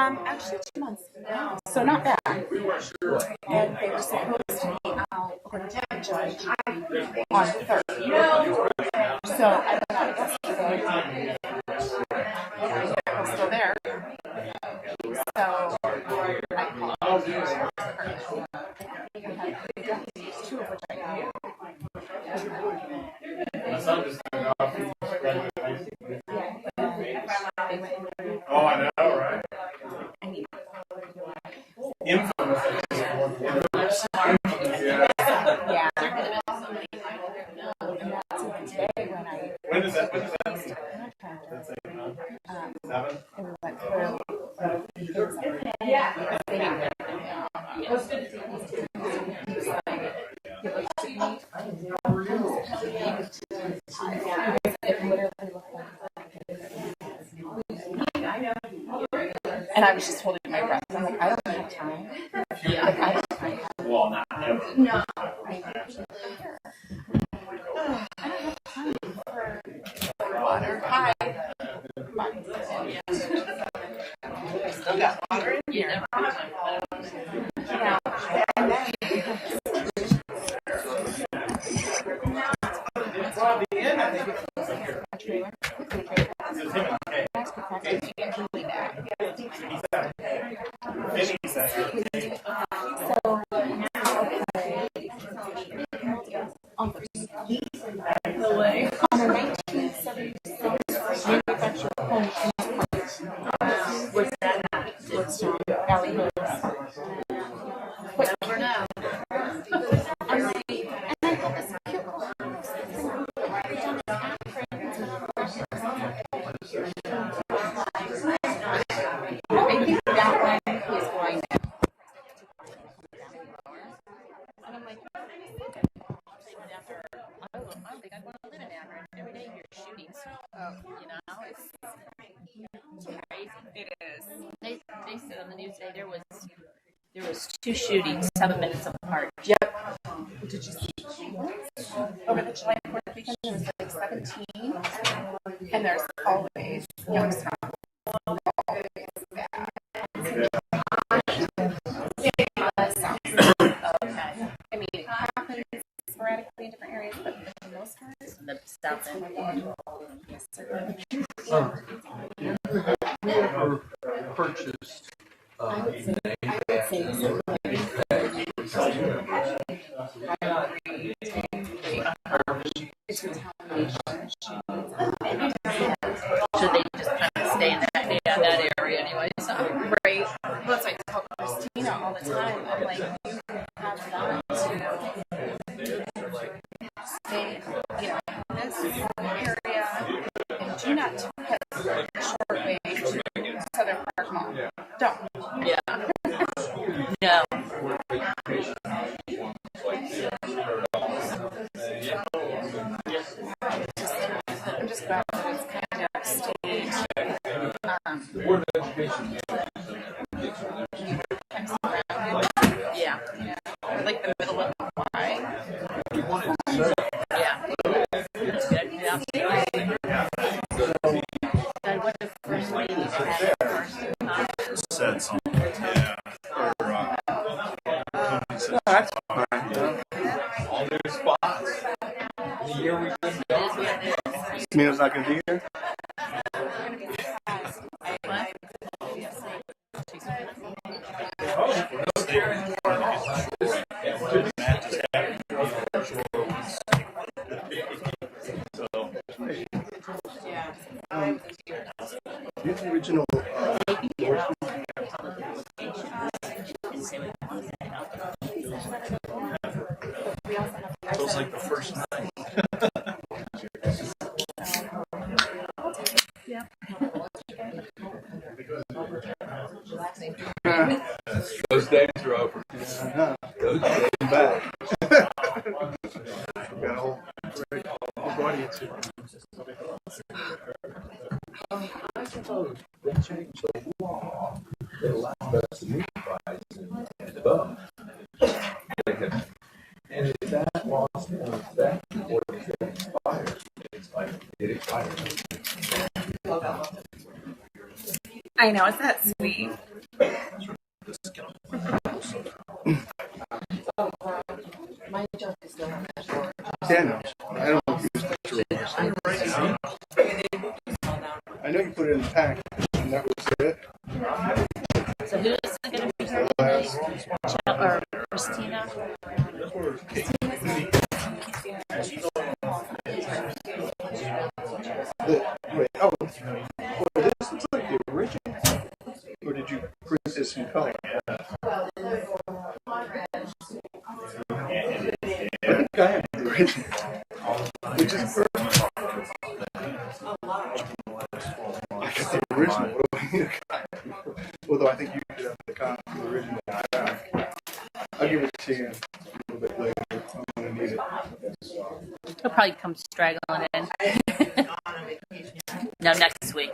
Actually 2 months. So not bad. And they were supposed to be out according to the judge on Thursday. So I went out yesterday. I'm still there. So I called her. Two of which I knew. My son just got off. Oh, I know, right? Infamous. Yeah. When does that start? 7? And we went through and I was just holding my breath. I'm like, I don't have time. Like, I don't have time. Well, not him. No. I don't have time for water. Hi. I still got water in here. Yeah. And then well, at the end, I think it's really bad. No way. On a 1976 manufactured home was that Valley Hills. But never know. And I had this cute little I think that one is going to. And I'm like, I don't think I'd want to live in Akron. Every day you're shooting. You know, it's crazy. It is. They said on the news today there was 2 shootings 7 minutes apart. Yep. Did you see? Over the July 4th weekend there was like 17, and there's always youngsters. I mean, it happens sporadically in different areas, but for the most part, the South End. Yes, sir. Have you ever purchased I would say so. It's retaliation. Should they just kind of stay in that area anyway? So Right. Well, that's why I tell Christina all the time. I'm like, you have got to stay, in this area and do not head short way to Southern Park Mall. Don't. yeah, no. I'm just glad that it's kind of staged. the Board of Education? Yeah. Like the middle of Hawaii. We wanted to say, Yeah. That's good. Yeah. I would have Said something. Yeah. no, that's fine. All new spots. The year we couldn't go. Smear's not going to be here? Here's the original. It was like the first night. Those days are over. Those days are back. Got a whole audience here. They changed the law that allowed us to meet price and above. And if that law still in effect, or if it expires, it expired. I know, isn't that sweet? Yeah, no. I don't know if you used the I know you put it in the pack, and that was it. So who is going to be here tonight? Or Christina? This looks like the original. Or did you print this in color? I think I have the original, which is perfect. I got the original. What do I need a copy? Although I think you could have the copy of the original back. I'll give it to you a little bit later. I'm going to need it. He'll probably come straggling in. No, next week.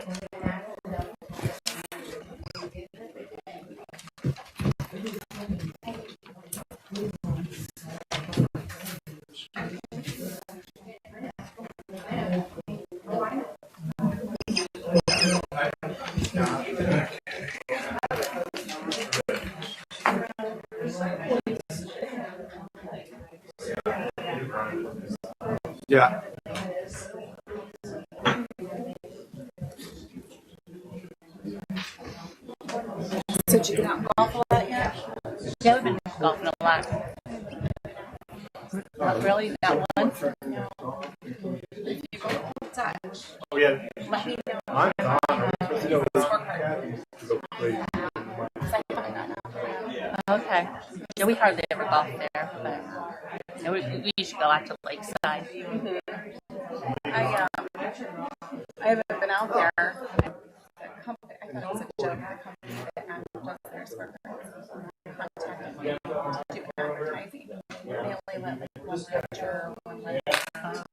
Yeah. So did you get out and golf a lot yet? Yeah, we've been golfing a lot. Not really, that one. Oh, yeah. Let me know. I'm gone. Okay. Yeah, we hardly ever golf there, but yeah, we usually go out to Lakeside. I haven't been out there. The company, I thought it was a joke. The company that does their sport contacted me to do advertising. They only let like one lecture, one lecture.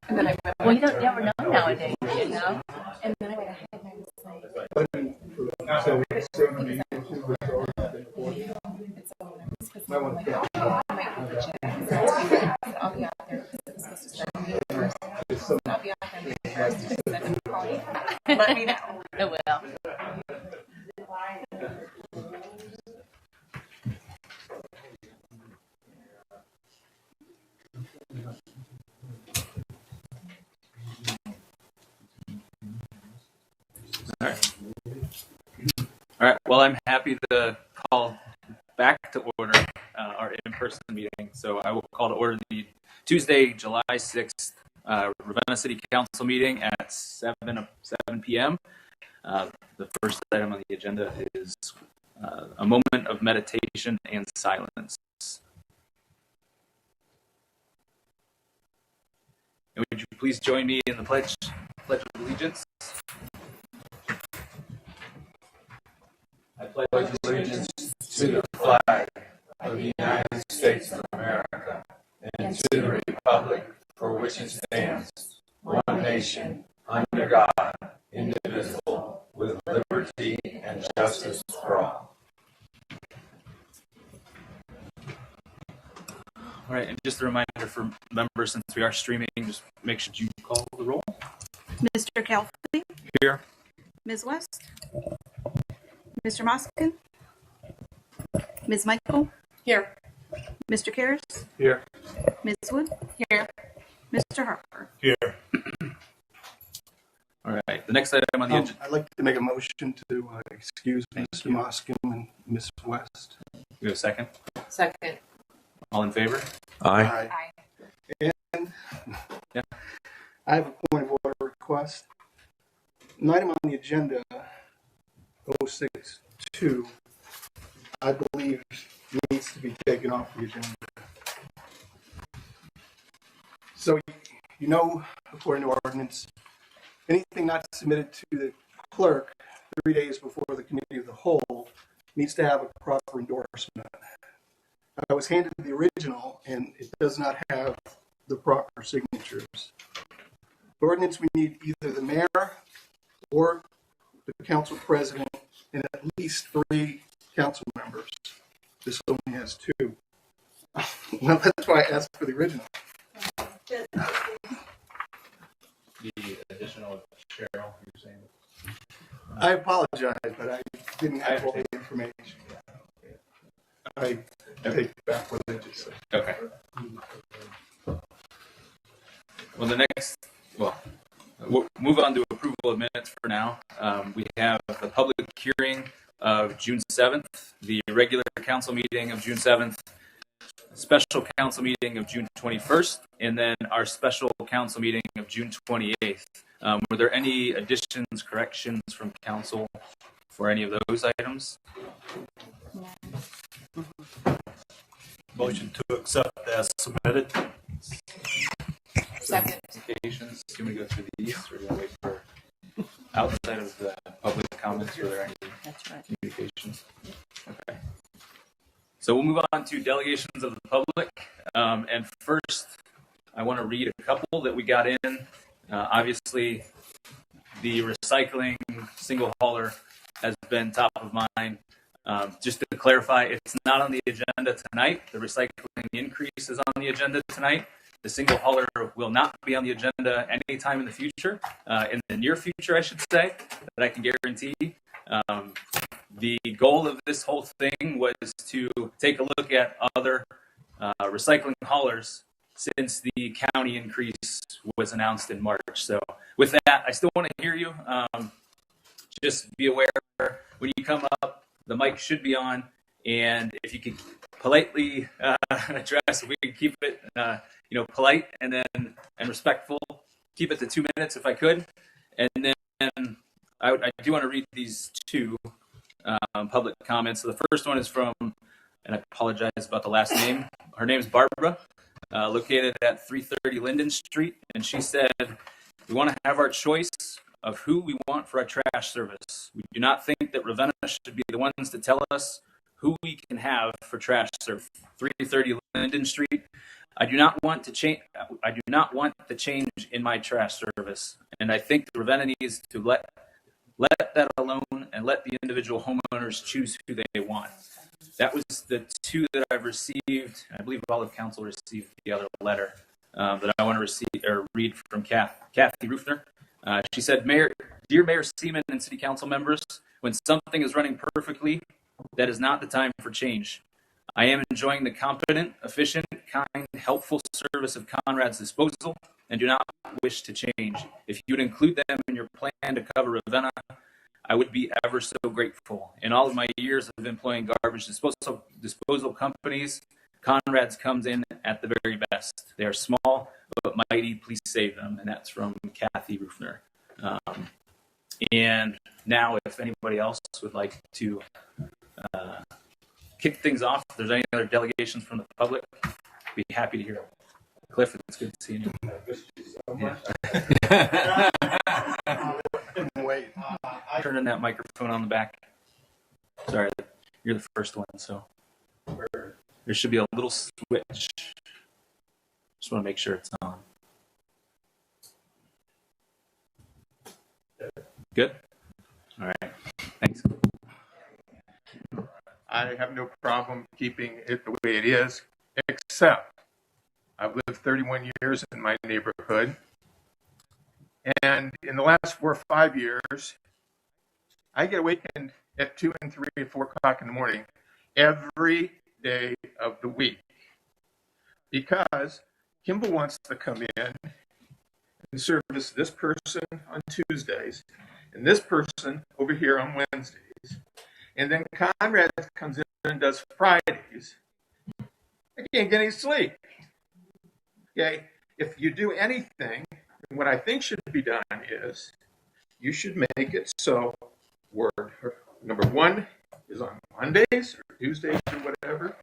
And then I went Well, you don't never know nowadays, you know? and then I went ahead and I was like, I might have the gym. I'll be out there because it was supposed to start May 1st. I'll be out there May 1st. Just send them a call. Let me know. It will. All right. Well, I'm happy to call back to order our in-person meeting. So I will call to order the Tuesday, July 6th Ravenna City Council meeting at 7 p.m. The first item on the agenda is a moment of meditation and silence. And would you please join me in the pledge of allegiance? I pledge allegiance to the flag of the United States of America and to the republic for which it stands, one nation, under God, indivisible, with liberty and justice for all. All right, and just a reminder for members, since we are streaming, just make sure you call the roll. Mr. Kelly, Here. Ms. West, Mr. Moskin, Ms. Michael, Here. Mr. Karras, Here. Ms. Wood, Here. Mr. Harper. Here. All right, the next item on the agenda. I'd like to make a motion to excuse Mr. Moskin and Ms. West. We have a second. Second. All in favor? Aye. And Yeah. I have a point of order request. An item on the agenda, 062, I believe needs to be taken off the agenda. So, you know, according to ordinance, anything not submitted to the clerk 3 days before the committee of the whole needs to have a proper endorsement. I was handed the original, and it does not have the proper signatures. The ordinance, we need either the mayor or the council president and at least 3 council members. This only has 2. Well, that's why I asked for the original. I apologize, but I didn't have all the information. I take back what I just said. Okay. Well, we'll move on to approval of minutes for now. We have the public hearing of June 7th, the regular council meeting of June 7th, special council meeting of June 21st, and then our special council meeting of June 28th. Were there any additions, corrections from council for any of those items? Motion to accept as submitted. Second. Applications, can we go through these, or do we wait for outside of the public comments? Are there any That's right. communications? Okay. So we'll move on to delegations of the public. And first, I want to read a couple that we got in. Obviously, the recycling single hauler has been top of mind. Just to clarify, it's not on the agenda tonight. The recycling increase is on the agenda tonight. The single hauler will not be on the agenda anytime in the future, in the near future, I should say, that I can guarantee. The goal of this whole thing was to take a look at other recycling haulers since the county increase was announced in March. So with that, I still want to hear you. Just be aware when you come up, the mic should be on, and if you could politely address, if we could keep it polite and respectful, keep it to 2 minutes if I could. And then I do want to read these two public comments. So the first one is from, and I apologize about the last name. Her name is Barbara, located at 330 Linden Street. And she said, we want to have our choice of who we want for our trash service. We do not think that Ravenna should be the ones to tell us who we can have for trash service. 330 Linden Street. I do not want to change. I do not want the change in my trash service, and I think the Ravenna needs to let that alone and let the individual homeowners choose who they want. That was the two that I've received. I believe all of council received the other letter that I want to read from Kathy Rufner. She said, Dear Mayor Seaman and City Council members, when something is running perfectly, that is not the time for change. I am enjoying the competent, efficient, kind, helpful service of Conrad's disposal and do not wish to change. If you would include them in your plan to cover Ravenna, I would be ever so grateful. In all of my years of employing garbage disposal companies, Conrad's comes in at the very best. They are small but mighty. Please save them. And that's from Kathy Rufner. And now, if anybody else would like to kick things off, if there's any other delegations from the public, I'd be happy to hear it. Cliff, it's good to see you. Yeah. Wait. Turn in that microphone on the back. Sorry, you're the first one, so there should be a little switch. Just want to make sure it's on. Good? All right. Thanks. I have no problem keeping it the way it is, except I've lived 31 years in my neighborhood. And in the last 4 or 5 years, I get awakened at 2 and 3 and 4 o'clock in the morning every day of the week because Kimball wants to come in and service this person on Tuesdays and this person over here on Wednesdays. And then Conrad comes in and does Fridays. I can't get any sleep. Okay, if you do anything, what I think should be done is you should make it so work. Number one is on Mondays or Tuesdays or whatever.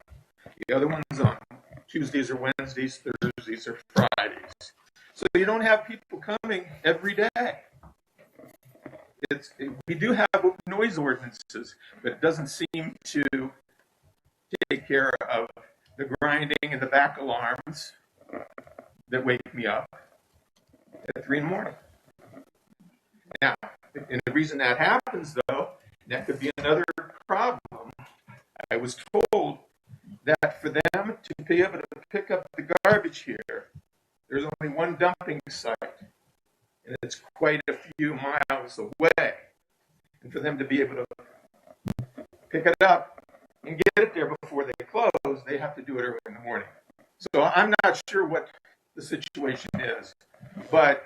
The other one's on Tuesdays or Wednesdays, Thursdays or Fridays. So you don't have people coming every day. We do have noise ordinances, but it doesn't seem to take care of the grinding and the back alarms that wake me up at 3 in the morning. Now, and the reason that happens, though, that could be another problem. I was told that for them to be able to pick up the garbage here, there's only one dumping site, and it's quite a few miles away. And for them to be able to pick it up and get it there before they close, they have to do it early in the morning. So I'm not sure what the situation is, but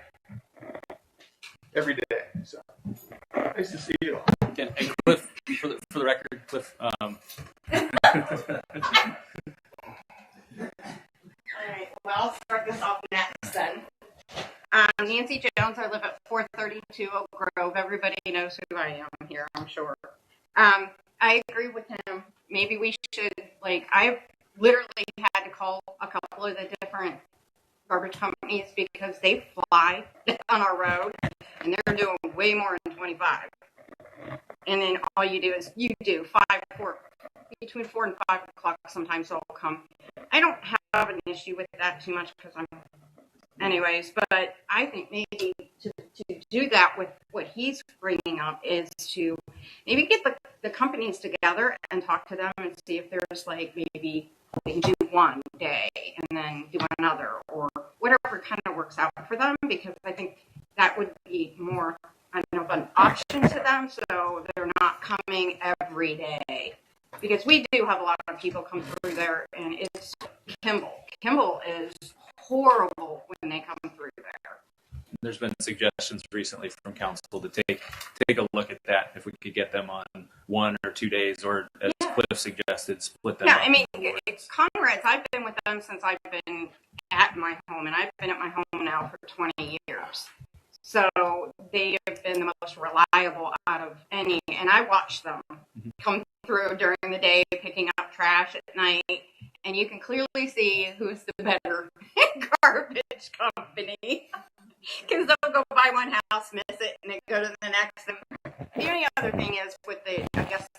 every day. So nice to see you all. And Cliff, for the record, Cliff. All right, well, I'll start this off next then. Nancy Jones, I live at 432 Oak Grove. Everybody knows who I am here, I'm sure. I agree with him. Maybe we should, I literally had to call a couple of the different garbage companies because they fly on our road and they're doing way more than 25. And then all you do is between 4 and 5 o'clock sometimes they'll come. I don't have an issue with that too much because anyways, but I think maybe to do that with what he's bringing up is to maybe get the companies together and talk to them and see if there's maybe they can do one day and then do another or whatever kind of works out for them, because I think that would be more of an option to them so they're not coming every day. Because we do have a lot of people come through there, and it's Kimball. Kimball is horrible when they come through there. There's been suggestions recently from council to take a look at that, if we could get them on 1 or 2 days, or as Cliff suggested, split them up. I mean, it's Conrad's. I've been with them since I've been at my home, and I've been at my home now for 20 years. So they have been the most reliable out of any, and I watch them come through during the day picking up trash at night, and you can clearly see who's the better garbage company because they'll go by one house, miss it, and then go to the next. The only other thing is with the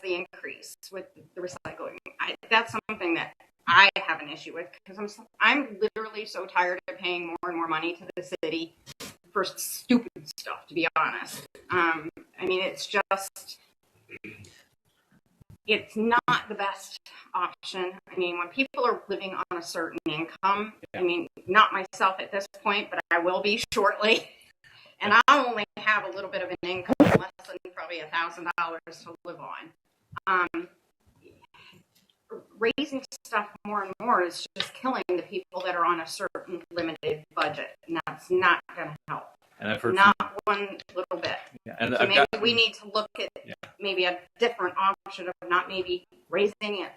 increase with the recycling. That's something that I have an issue with because I'm literally so tired of paying more and more money to the city for stupid stuff, to be honest. I mean, it's not the best option. I mean, when people are living on a certain income, I mean, not myself at this point, but I will be shortly. And I only have a little bit of an income, less than probably $1,000 to live on. Raising stuff more and more is just killing the people that are on a certain limited budget, and that's not going to help. And I've heard not one little bit. Yeah, and so maybe we need to look at maybe a different option of not maybe raising it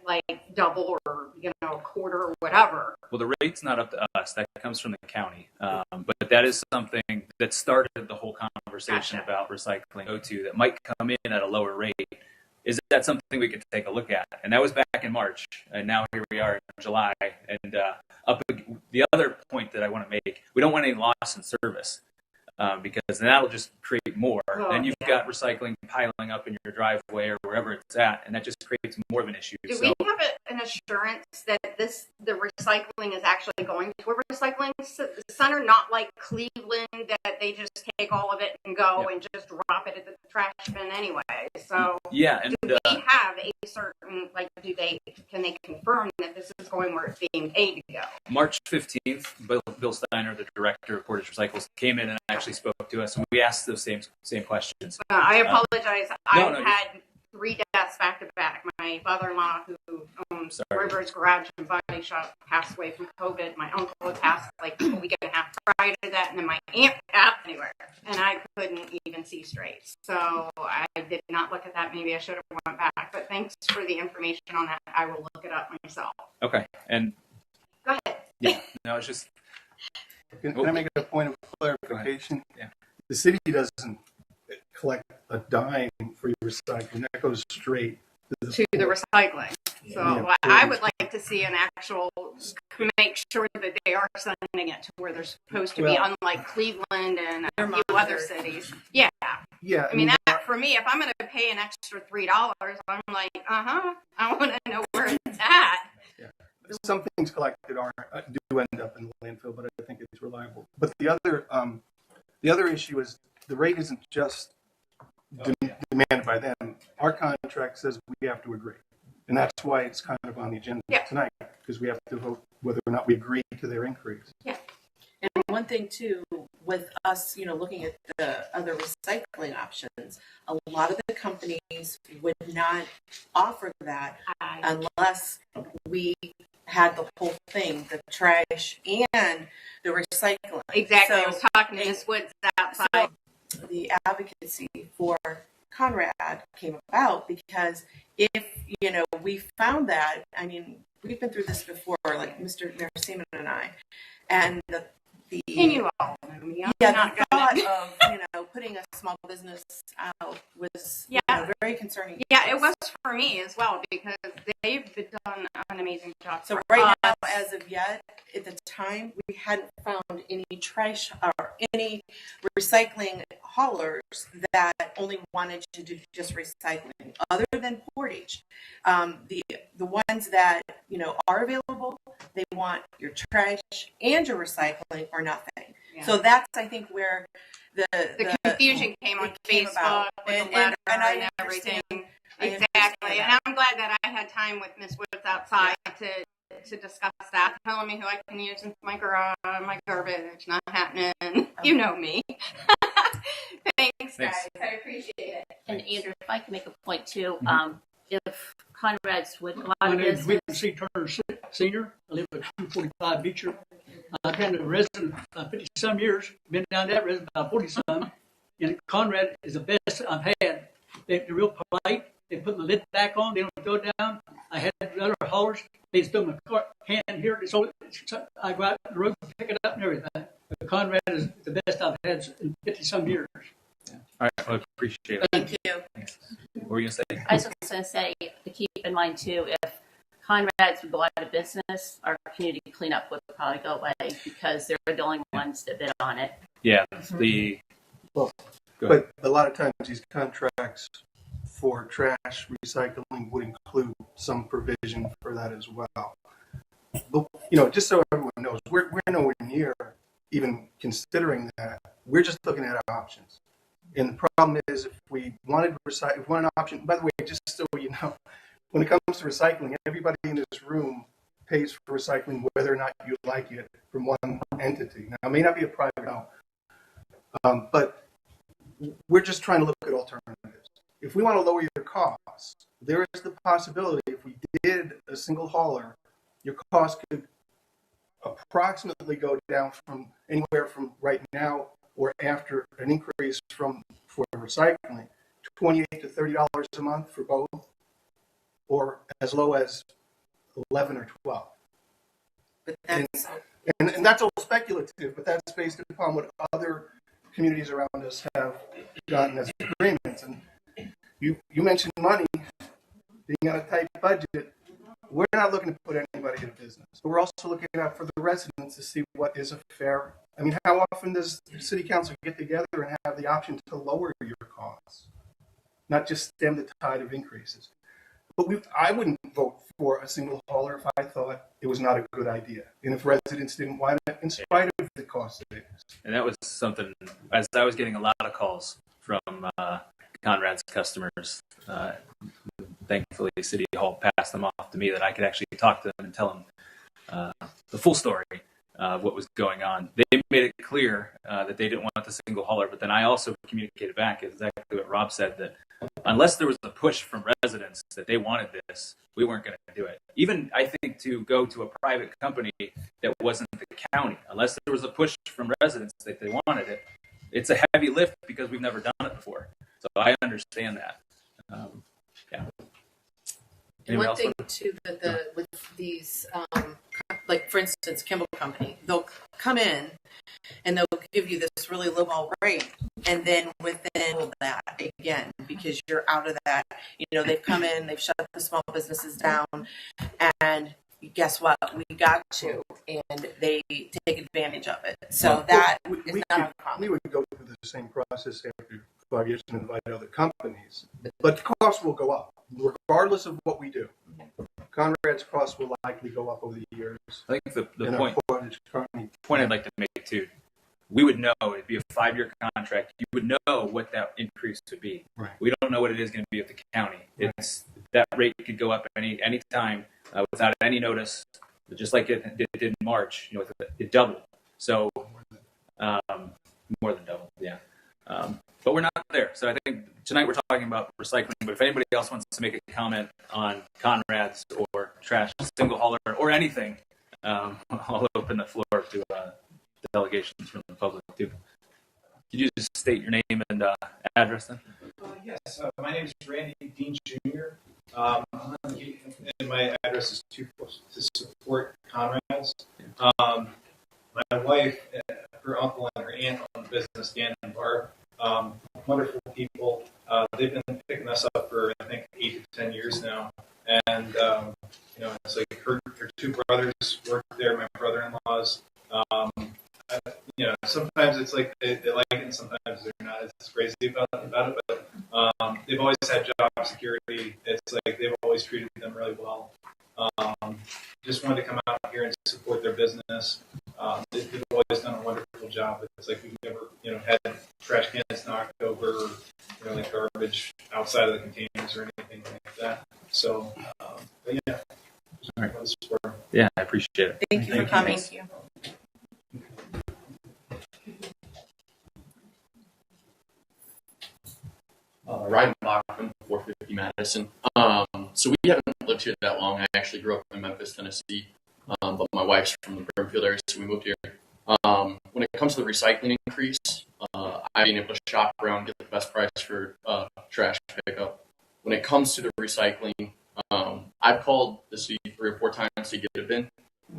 double or a quarter or whatever. Well, the rate's not up to us; that comes from the county. But that is something that started the whole conversation about recycling O2 that might come in at a lower rate. Is that something we could take a look at? And that was back in March, and now here we are in July. And the other point that I want to make: we don't want any loss in service. Because then that'll just create more. Then you've got recycling piling up in your driveway or wherever it's at, and that just creates more of an issue. Do we have an assurance that the recycling is actually going to a recycling center, not like Cleveland, that they just take all of it and go and just drop it at the trash bin anyway? So and do we have a certain, can they confirm that this is going where it's being paid to go? March 15th, Bill Steiner, the director of Portage Recycles, came in and actually spoke to us, and we asked those same questions. I apologize. I've had 3 deaths back to back. My father-in-law, who owns River's Garage and Body Shop, passed away from COVID. My uncle passed a week and a half prior to that, and then my aunt passed anywhere, and I couldn't even see straight. So I did not look at that. Maybe I should have went back. But thanks for the information on that. I will look it up myself. Okay, and go ahead. Yeah, no, it's just. Can I make a point of clarification? Yeah. The city doesn't collect a dime for your recycling. That goes straight to the recycling. So I would like to see an actual, make sure that they are sending it to where they're supposed to be, unlike Cleveland and a few other cities. Yeah. I mean, that for me, if I'm going to pay an extra $3, I'm like, I want to know where it's at. Yeah. Some things collected do end up in the landfill, but I think it's reliable. But the other issue is the rate isn't just demanded by them. Our contract says we have to agree, and that's why it's kind of on the agenda tonight, because we have to vote whether or not we agree to their increase. Yeah. And one thing too, with us, looking at the other recycling options, a lot of the companies would not offer that unless we had the whole thing, the trash and the recycling. Exactly. So, I was talking to Miss Woods outside. so the advocacy for Conrad came about because if, we found that, we've been through this before, like Mr. Mayor Seaman and I, and the And you all know me. I'm yeah, not the gonna. thought of, putting a small business out was very concerning. Yeah, it was for me as well because they've done an amazing job. So for right us. now, as of yet, at the time, we hadn't found any trash or any recycling haulers that only wanted to do just recycling, other than Portage. The ones that are available, they want your trash and your recycling or nothing. Yeah. So that's, I think, where the confusion came on Facebook about. with the letter and I and everything. understand Exactly. And that. I'm glad that I had time with Miss Woods outside to discuss that, telling me who I can use in my garage, my garbage, not happening. You know me. Thanks, guys. I appreciate it. And Andrew, if I can make a point too, if Conrad's would go out My of name is business, William C. Turner Senior. I live at 245 Beecher. I've been a resident 50-some years. Been down that resident about 40-some. And Conrad is the best I've had. They're real polite. They put my lid back on. They don't go down. I had other haulers. They just throw my can here. So I go out the road and pick it up and everything. But Conrad is the best I've had in 50-some years. All right, well, appreciate it. Thank you. Thanks. What were you going to say? I was just going to say to keep in mind too, if Conrad's would go out of business, our community cleanup would probably go away because they're the only ones that bid on it. Yeah, But a lot of times these contracts for trash recycling would include some provision for that as well. But, just so everyone knows, we're nowhere near even considering that. We're just looking at our options. And the problem is if we wanted to recycle, if we want an option, by the way, just so you know, when it comes to recycling, everybody in this room pays for recycling whether or not you like it from one entity. Now, it may not be a private home, but we're just trying to look at alternatives. If we want to lower your costs, there is the possibility if we did a single hauler, your cost could approximately go down from anywhere from right now or after an increase for recycling, $28 to $30 a month for both, or as low as 11 or 12. But that's And that's all speculative, but that's based upon what other communities around us have gotten as agreements. And you mentioned money, being on a tight budget. We're not looking to put anybody in business, but we're also looking out for the residents to see what is a fair. How often does the city council get together and have the option to lower your costs, not just stem the tide of increases? But I wouldn't vote for a single hauler if I thought it was not a good idea, and if residents didn't want it, in spite of the cost of it. And that was something, as I was getting a lot of calls from Conrad's customers. Thankfully, City Hall passed them off to me that I could actually talk to them and tell them the full story of what was going on. They made it clear that they didn't want the single hauler, but then I also communicated back exactly what Rob said, that unless there was a push from residents that they wanted this, we weren't going to do it. Even, I think, to go to a private company that wasn't the county, unless there was a push from residents that they wanted it, it's a heavy lift because we've never done it before. So I understand that. Yeah. And one thing too that with these, like for instance, Kimball Company, they'll come in and they'll give you this really lowball rate, and then within that again because you're out of that. They've come in, they've shut the small businesses down, and guess what? We got you, and they take advantage of it. So that is not uncommon. We would go through the same process after 5 years and invite other companies, but the cost will go up regardless of what we do. Conrad's costs will likely go up over the years. I think the point I'd like to make too, we would know it'd be a 5-year contract. You would know what that increase would be. Right. We don't know what it is going to be at the county. It's that rate could go up any time without any notice, just like it did in March. It doubled. So but we're not there. So I think tonight we're talking about recycling. But if anybody else wants to make a comment on Conrad's or trash single hauler or anything, I'll open the floor to delegations from the public too. Could you just state your name and address then? Yes, my name is Randy Dean Jr. And my address is to support Conrad's. My wife, her uncle, and her aunt own the business, Dan and Barb. Wonderful people. They've been picking us up for, I think, 8 to 10 years now. And, it's like her two brothers work there, my brother-in-laws. Sometimes it's like they like it, and sometimes they're not as crazy about it. But they've always had job security. It's like they've always treated them really well. Just wanted to come out here and support their business. They've always done a wonderful job. It's like we've never, had trash cans knocked over, like garbage outside of the containers or anything like that. So, but yeah. All right. Yeah, I appreciate it. Thank you for coming. Thank you. Ryan Bachman, 450 Madison. So we haven't lived here that long. I actually grew up in Memphis, Tennessee, but my wife's from the Brimfield area, so we moved here. When it comes to the recycling increase, I've been able to shop around, get the best price for trash pickup. When it comes to the recycling, I've called the city 3 or 4 times to get a bin.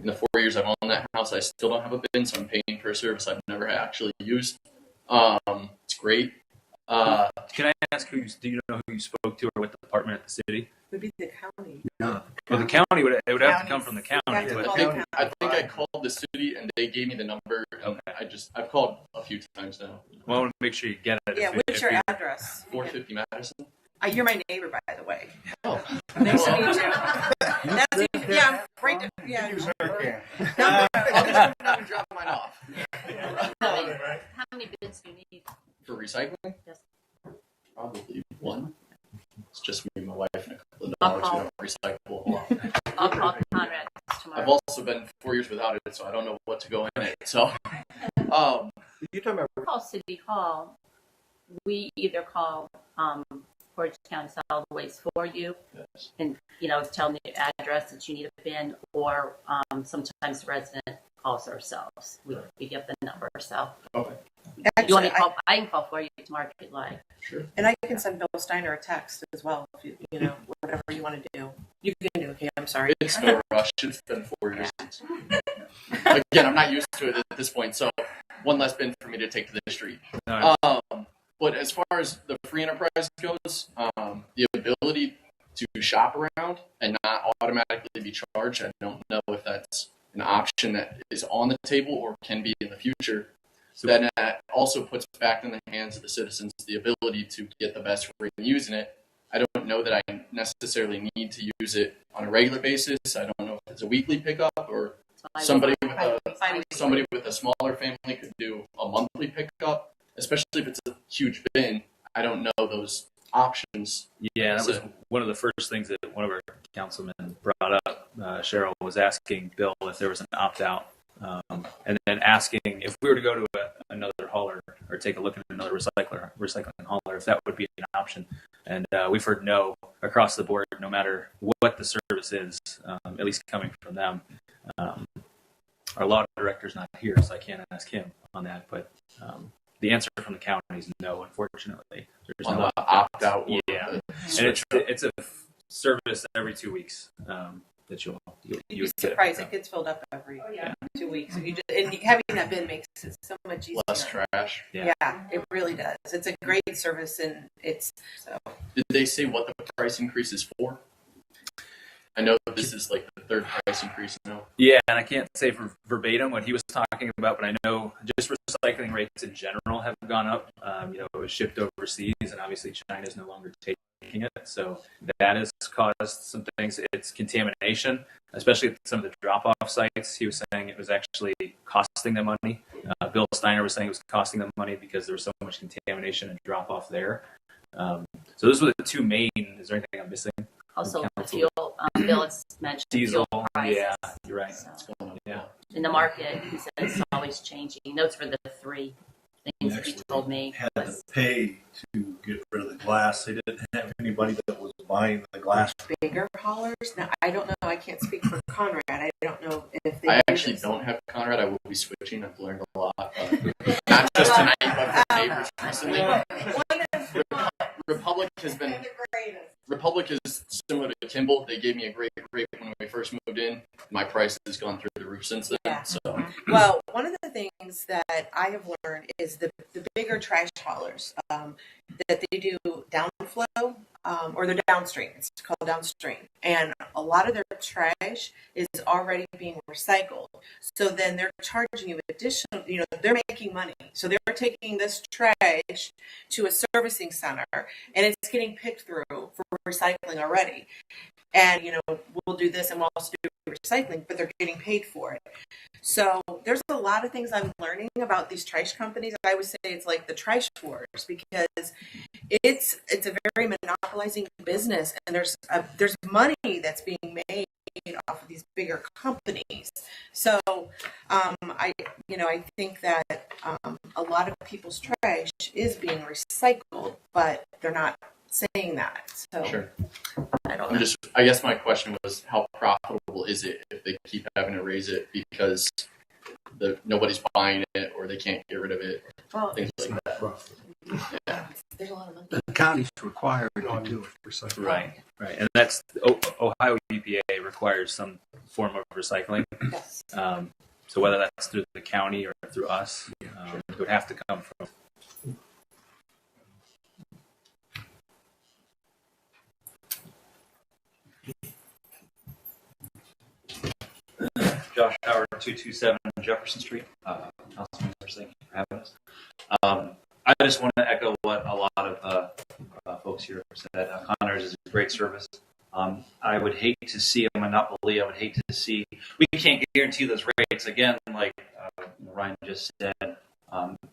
In the 4 years I've owned that house, I still don't have a bin, so I'm paying for a service I've never actually used. It's great. Can I ask do you know who you spoke to or what department at the city? It would be the county. No. Well, the county would have to come from the county. But I think I called the city and they gave me the number. I've called a few times now. Well, I want to make sure you get it. Yeah, what's your address? 450 Madison. You're my neighbor, by the way. Oh, nice to meet you. That's right. Yeah. You sure can. I'll just come and drop mine off. How many bins do you need? For recycling? Yes. Probably 1. It's just me and my wife and a couple of dogs. We don't recycle a whole lot. I'll call Conrad tomorrow. I've also been 4 years without it, so I don't know what to go in it. So, You're talking about Call City Hall. We either call Portage County Solid Waste for you, yes. and tell them the address that you need a bin, or sometimes the resident calls ourselves. We give the number. So, Okay. you want me to call? I can call for you tomorrow if you'd like. Sure. And I can send Bill Steiner a text as well, if whatever you want to do. You can do. Okay, I'm sorry. It's no rush. It's been 4 years. Again, I'm not used to it at this point, so one less bin for me to take to the street. No. But as far as the free enterprise goes, the ability to shop around and not automatically be charged, I don't know if that's an option that is on the table or can be in the future. So then that also puts back in the hands of the citizens the ability to get the best rate in using it. I don't know that I necessarily need to use it on a regular basis. I don't know if it's a weekly pickup or somebody with a smaller family could do a monthly pickup, especially if it's a huge bin. I don't know those options. Yeah, that was one of the first things that one of our councilmen brought up. Cheryl was asking Bill if there was an opt-out, and then asking if we were to go to another hauler or take a look at another recycling hauler, if that would be an option. And we've heard no across the board, no matter what the service is, at least coming from them. Our law director's not here, so I can't ask him on that, but the answer from the county is no, unfortunately. There's no opt-out. Yeah, and it's a service every 2 weeks that you'd be surprised. It gets filled up every 2 weeks. And having that bin makes it so much easier. Less trash. Yeah, it really does. It's a great service, and it's so. Did they say what the price increase is for? I know this is like the 3rd price increase now. Yeah, and I can't say for verbatim what he was talking about, but I know just recycling rates in general have gone up. It was shipped overseas, and obviously China is no longer taking it. So that has caused some things. It's contamination, especially at some of the drop-off sites. He was saying it was actually costing them money. Bill Steiner was saying it was costing them money because there was so much contamination and drop-off there. So those were the 2 main. Is there anything I'm missing? Also, the fuel. Bill has mentioned Diesel. fuel prices. Yeah, you're right. So, Yeah. in the market, he says it's always changing. Those were the 3 things that he told me. Had to pay to get rid of the glass. They didn't have anybody that was buying the glass. Bigger haulers? Now, I don't know. I can't speak for Conrad. I don't know if they. I actually don't have Conrad. I will be switching. I've learned a lot. Not just tonight, but from neighbors recently. Republic is similar to Kimball. They gave me a great rate when we first moved in. My price has gone through the roof since then. Yeah. So, well, one of the things that I have learned is the bigger trash haulers that they do downflow or they're downstream. It's called downstream, and a lot of their trash is already being recycled. So then they're charging you additional. They're making money. So they're taking this trash to a servicing center, and it's getting picked through for recycling already. And we'll do this, and we'll also do recycling, but they're getting paid for it. So there's a lot of things I'm learning about these trash companies. I would say it's like the trash wars, because it's a very monopolizing business, and there's money that's being made off of these bigger companies. So I think that a lot of people's trash is being recycled, but they're not saying that. So sure. I don't know. I guess my question was, how profitable is it if they keep having to raise it because nobody's buying it or they can't get rid of it? Well, things like that. Yeah. There's a lot of money. The county's required to do it. Right. And that's Ohio EPA requires some form of recycling. Yes. So whether that's through the county or through us, it would have to come from. Josh Howard, 227 Jefferson Street. Councilman, thank you for having us. I just want to echo what a lot of folks here said. Connors is a great service. I would hate to see a monopoly. I would hate to see. We can't guarantee those rates. Again, like Ryan just said,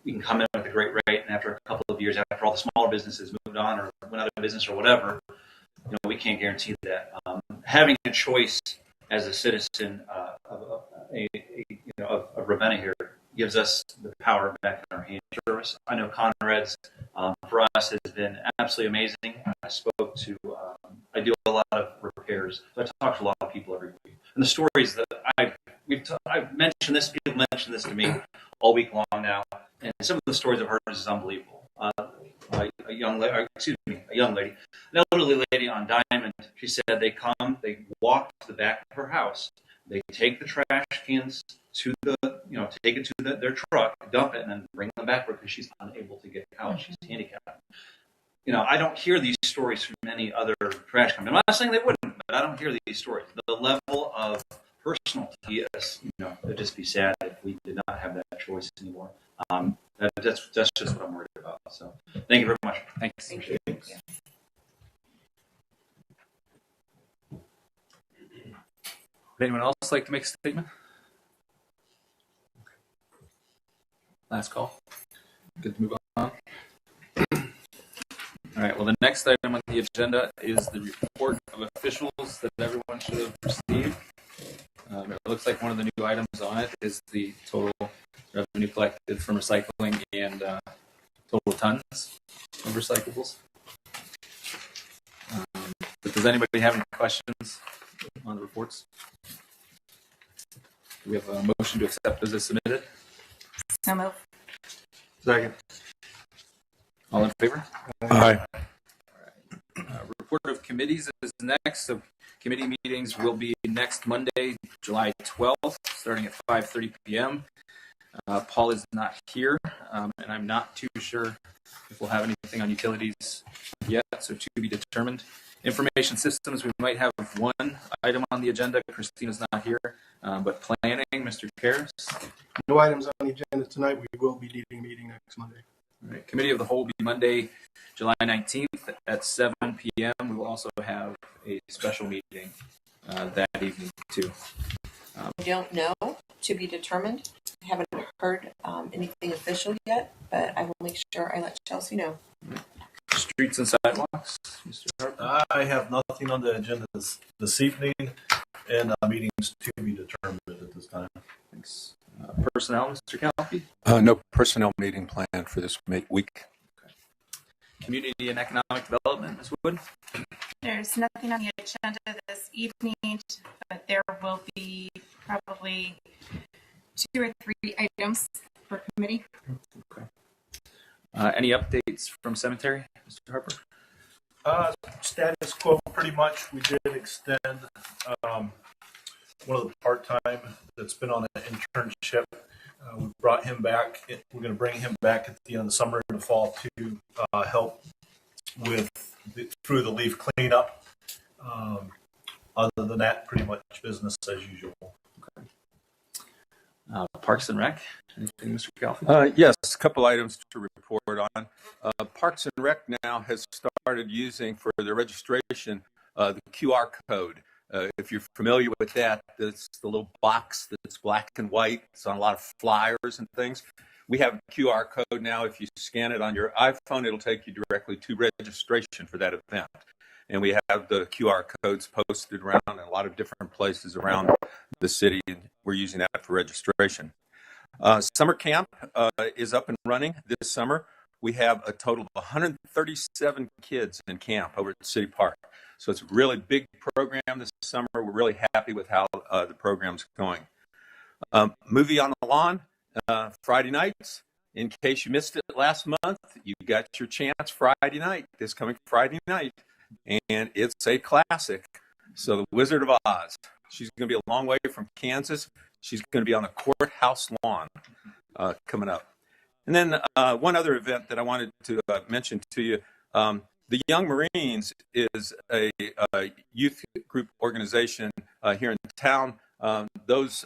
we can come in with a great rate, and after a couple of years, after all the smaller businesses moved on or went out of business or whatever, we can't guarantee that. Having a choice as a citizen of Ravenna here gives us the power back in our hands. Service. I know Conrad's for us has been absolutely amazing. I spoke to, I do a lot of repairs, so I talk to a lot of people every week. And the stories that I've mentioned this, people mention this to me all week long now, and some of the stories I've heard is unbelievable. A young lady, an elderly lady on Diamond. She said they walk to the back of her house. They take the trash cans to take it to their truck, dump it, and then bring them back because she's unable to get out. She's handicapped. I don't hear these stories from any other trash company. I'm not saying they wouldn't, but I don't hear these stories. The level of personality, it'd just be sad if we did not have that choice anymore. That's just what I'm worried about. So, thank you very much. Thanks. Thank you. Would anyone else like to make a statement? Last call. Good to move on. All right. Well, the next item on the agenda is the report of officials that everyone should have received. It looks like one of the new items on it is the total revenue collected from recycling and total tons of recyclables. But does anybody have any questions on the reports? Do we have a motion to accept those as submitted? So move. Second. All in favor? Aye. Report of committees is next. So committee meetings will be next Monday, July 12th, starting at 5:30 p.m. Paul is not here, and I'm not too sure if we'll have anything on utilities yet, so to be determined. Information systems, we might have one item on the agenda. Christina's not here, but planning, Mr. Karras. No items on the agenda tonight. We will be needing a meeting next Monday. All right. Committee of the Whole will be Monday, July 19th at 7 p.m. We will also have a special meeting that evening, too. I don't know, to be determined. I haven't heard anything official yet, but I will make sure I let Chelsea know. Streets and sidewalks, Mr. Harper. I have nothing on the agenda this evening, and meetings to be determined at this time. Thanks. Personnel, Mr. Calfee? No personnel meeting planned for this week. Community and Economic Development, Ms. Wood? There's nothing on the agenda this evening, but there will be probably 2 or 3 items for committee. Okay. Any updates from cemetery, Mr. Harper? Status quo, pretty much. We did extend one of the part-time that's been on an internship. We brought him back. We're going to bring him back at the end of the summer and the fall to help with through the leaf cleanup. Other than that, pretty much business as usual. Okay. Parks and Rec, anything, Mr. Calfee? Yes, a couple items to report on. Parks and Rec now has started using for their registration the QR code. If you're familiar with that, it's the little box that's black and white. It's on a lot of flyers and things. We have a QR code now. If you scan it on your iPhone, it'll take you directly to registration for that event. And we have the QR codes posted around in a lot of different places around the city, and we're using that for registration. Summer camp is up and running this summer. We have a total of 137 kids in camp over at City Park. So it's a really big program this summer. We're really happy with how the program's going. Movie on the Lawn, Friday nights. In case you missed it last month, you got your chance Friday night, this coming Friday night. And it's a classic. So The Wizard of Oz. She's going to be a long way from Kansas. She's going to be on the courthouse lawn coming up. And then one other event that I wanted to mention to you. The Young Marines is a youth group organization here in town. Those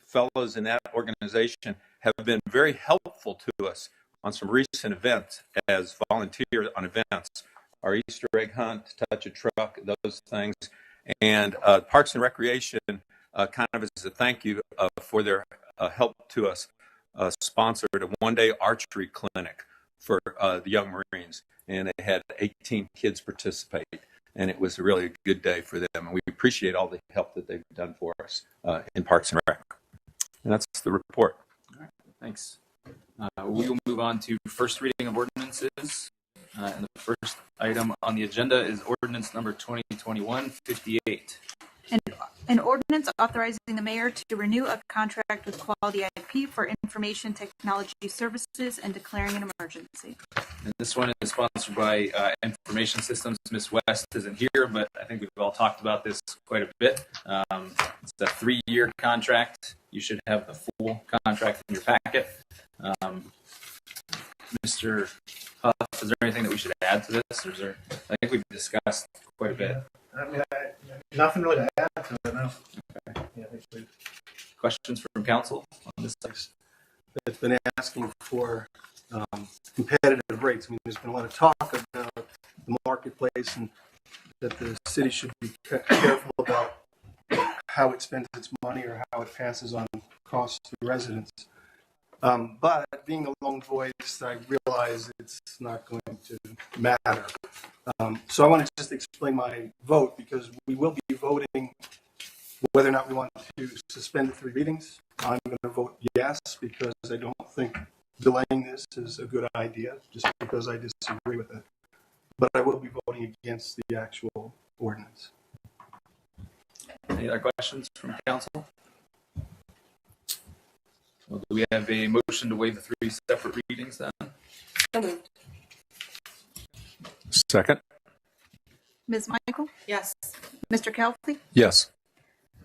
fellows in that organization have been very helpful to us on some recent events as volunteers on events. Our Easter egg hunt, touch a truck, those things. And Parks and Recreation, kind of as a thank you for their help to us, sponsored a one-day archery clinic for the Young Marines. And they had 18 kids participate. And it was really a good day for them. And we appreciate all the help that they've done for us in Parks and Rec. And that's the report. All right, thanks. We will move on to first reading of ordinances. And the first item on the agenda is ordinance number 2021-58. An ordinance authorizing the mayor to renew a contract with Quality IP for information technology services and declaring an emergency. And this one is sponsored by Information Systems. Ms. West isn't here, but I think we've all talked about this quite a bit. It's a 3-year contract. You should have the full contract in your packet. Mr. Huff, is there anything that we should add to this? Or is there, I think we've discussed quite a bit. I mean, nothing really to add to it, no. Okay. Yeah, Questions from council on this? It's been asking for competitive rates. I mean, there's been a lot of talk about the marketplace and that the city should be careful about how it spends its money or how it passes on costs to residents. But being a lone voice, I realize it's not going to matter. So I want to just explain my vote because we will be voting whether or not we want to suspend the 3 readings. I'm going to vote yes because I don't think delaying this is a good idea just because I disagree with it. But I will be voting against the actual ordinance. Any other questions from council? Well, do we have a motion to waive the 3 separate readings then? So moved. Second. Ms. Michael? Yes. Mr. Calfee? Yes.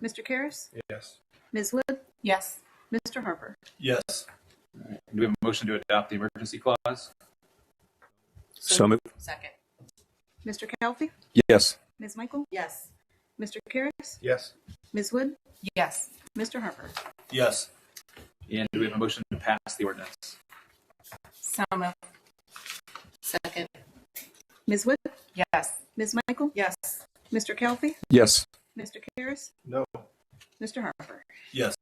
Mr. Karras? Yes. Ms. Wood? Yes. Mr. Harper? Yes. All right. Do we have a motion to adopt the emergency clause? So moved. Second. Mr. Calfee? Yes. Ms. Michael? Yes. Mr. Karras? Yes. Ms. Wood? Yes. Mr. Harper? Yes. And do we have a motion to pass the ordinance? So moved. Second. Ms. Wood? Yes. Ms. Michael? Yes. Mr. Calfee? Yes. Mr. Karras? No. Mr. Harper? Yes.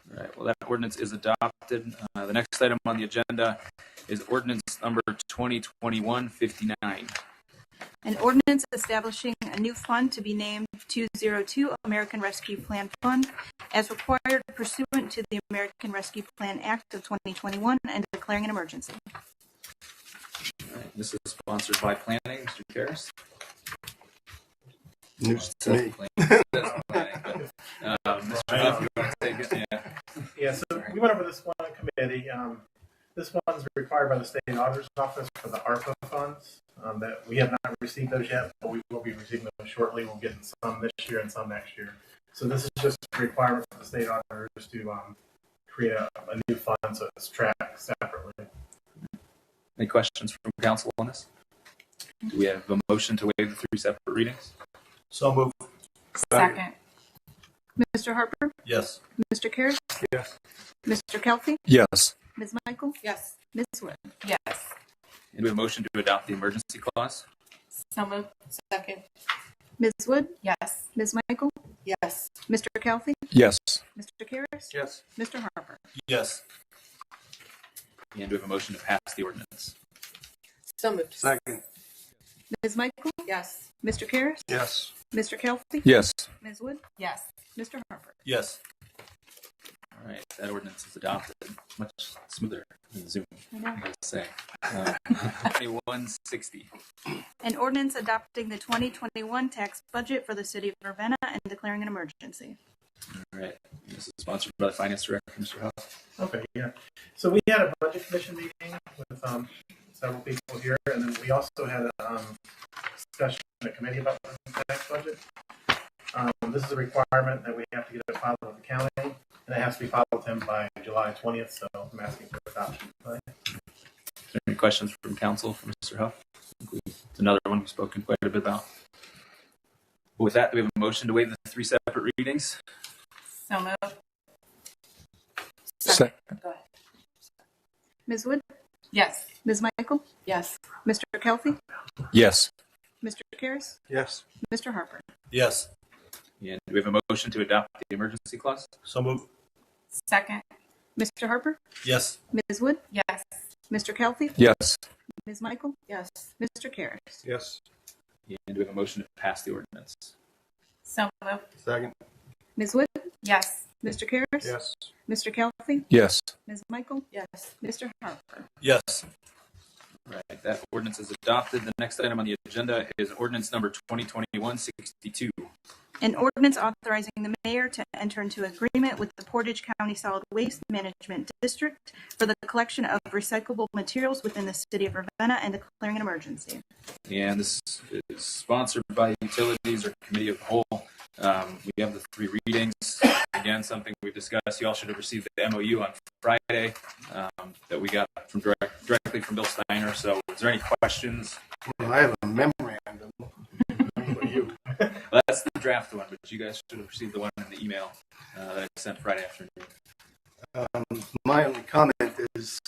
All right, well, that ordinance is adopted. The next item on the agenda is ordinance number 2021-59. An ordinance establishing a new fund to be named 202 American Rescue Plan Fund as required pursuant to the American Rescue Plan Act of 2021 and declaring an emergency. All right, this is sponsored by Planning, Mr. Karras. News to me. Mr. Huff, you want to take it? Yeah. Yeah, so we went over this one in committee. This one's required by the State Auditor's Office for the ARPA funds. That we have not received those yet, but we will be receiving them shortly. We'll get some this year and some next year. So this is just a requirement for the state auditors to create a new fund so it's tracked separately. Any questions from council on this? Do we have a motion to waive the 3 separate readings? So moved. Second. Mr. Harper? Yes. Mr. Karras? Yes. Mr. Kelty? Yes. Ms. Michael? Yes. Ms. Wood? Yes. And we have a motion to adopt the emergency clause? So moved. Second. Ms. Wood? Yes. Ms. Michael? Yes. Mr. Kelty? Yes. Mr. Karras? Yes. Mr. Harper? Yes. And we have a motion to pass the ordinance? So moved. Second. Ms. Michael? Yes. Mr. Karras? Yes. Mr. Kelty? Yes. Ms. Wood? Yes. Mr. Harper? Yes. All right, that ordinance is adopted. Much smoother than Zoom, I know. I must say. 2160. An ordinance adopting the 2021 tax budget for the city of Ravenna and declaring an emergency. All right, this is sponsored by the Finance Director, Mr. Huff. Okay, yeah. So we had a budget commission meeting with several people here, and then we also had a discussion in the committee about the tax budget. This is a requirement that we have to get it filed with the county, and it has to be filed with him by July 20th, so I'm asking for adoption tonight. Is there any questions from council for Mr. Huff? It's another one we've spoken quite a bit about. With that, we have a motion to waive the 3 separate readings. So moved. Second. Go ahead. Ms. Wood? Yes. Ms. Michael? Yes. Mr. Kelty? Yes. Mr. Karras? Yes. Mr. Harper? Yes. And do we have a motion to adopt the emergency clause? So moved. Second. Mr. Harper? Yes. Ms. Wood? Yes. Mr. Kelty? Yes. Ms. Michael? Yes. Mr. Karras? Yes. And do we have a motion to pass the ordinance? So moved. Second. Ms. Wood? Yes. Mr. Karras? Yes. Mr. Kelty? Yes. Ms. Michael? Yes. Mr. Harper? Yes. Right, that ordinance is adopted. The next item on the agenda is ordinance number 2021-62. An ordinance authorizing the mayor to enter into agreement with the Portage County Solid Waste Management District for the collection of recyclable materials within the city of Ravenna and declaring an emergency. And this is sponsored by Utilities or Committee of the Whole. We have the 3 readings. Again, something we've discussed. You all should have received the MOU on Friday that we got from directly from Bill Steiner. So is there any questions? Well, I have a memorandum. You. Well, that's the draft one, but you guys should have received the one in the email that I sent Friday afternoon. My only comment is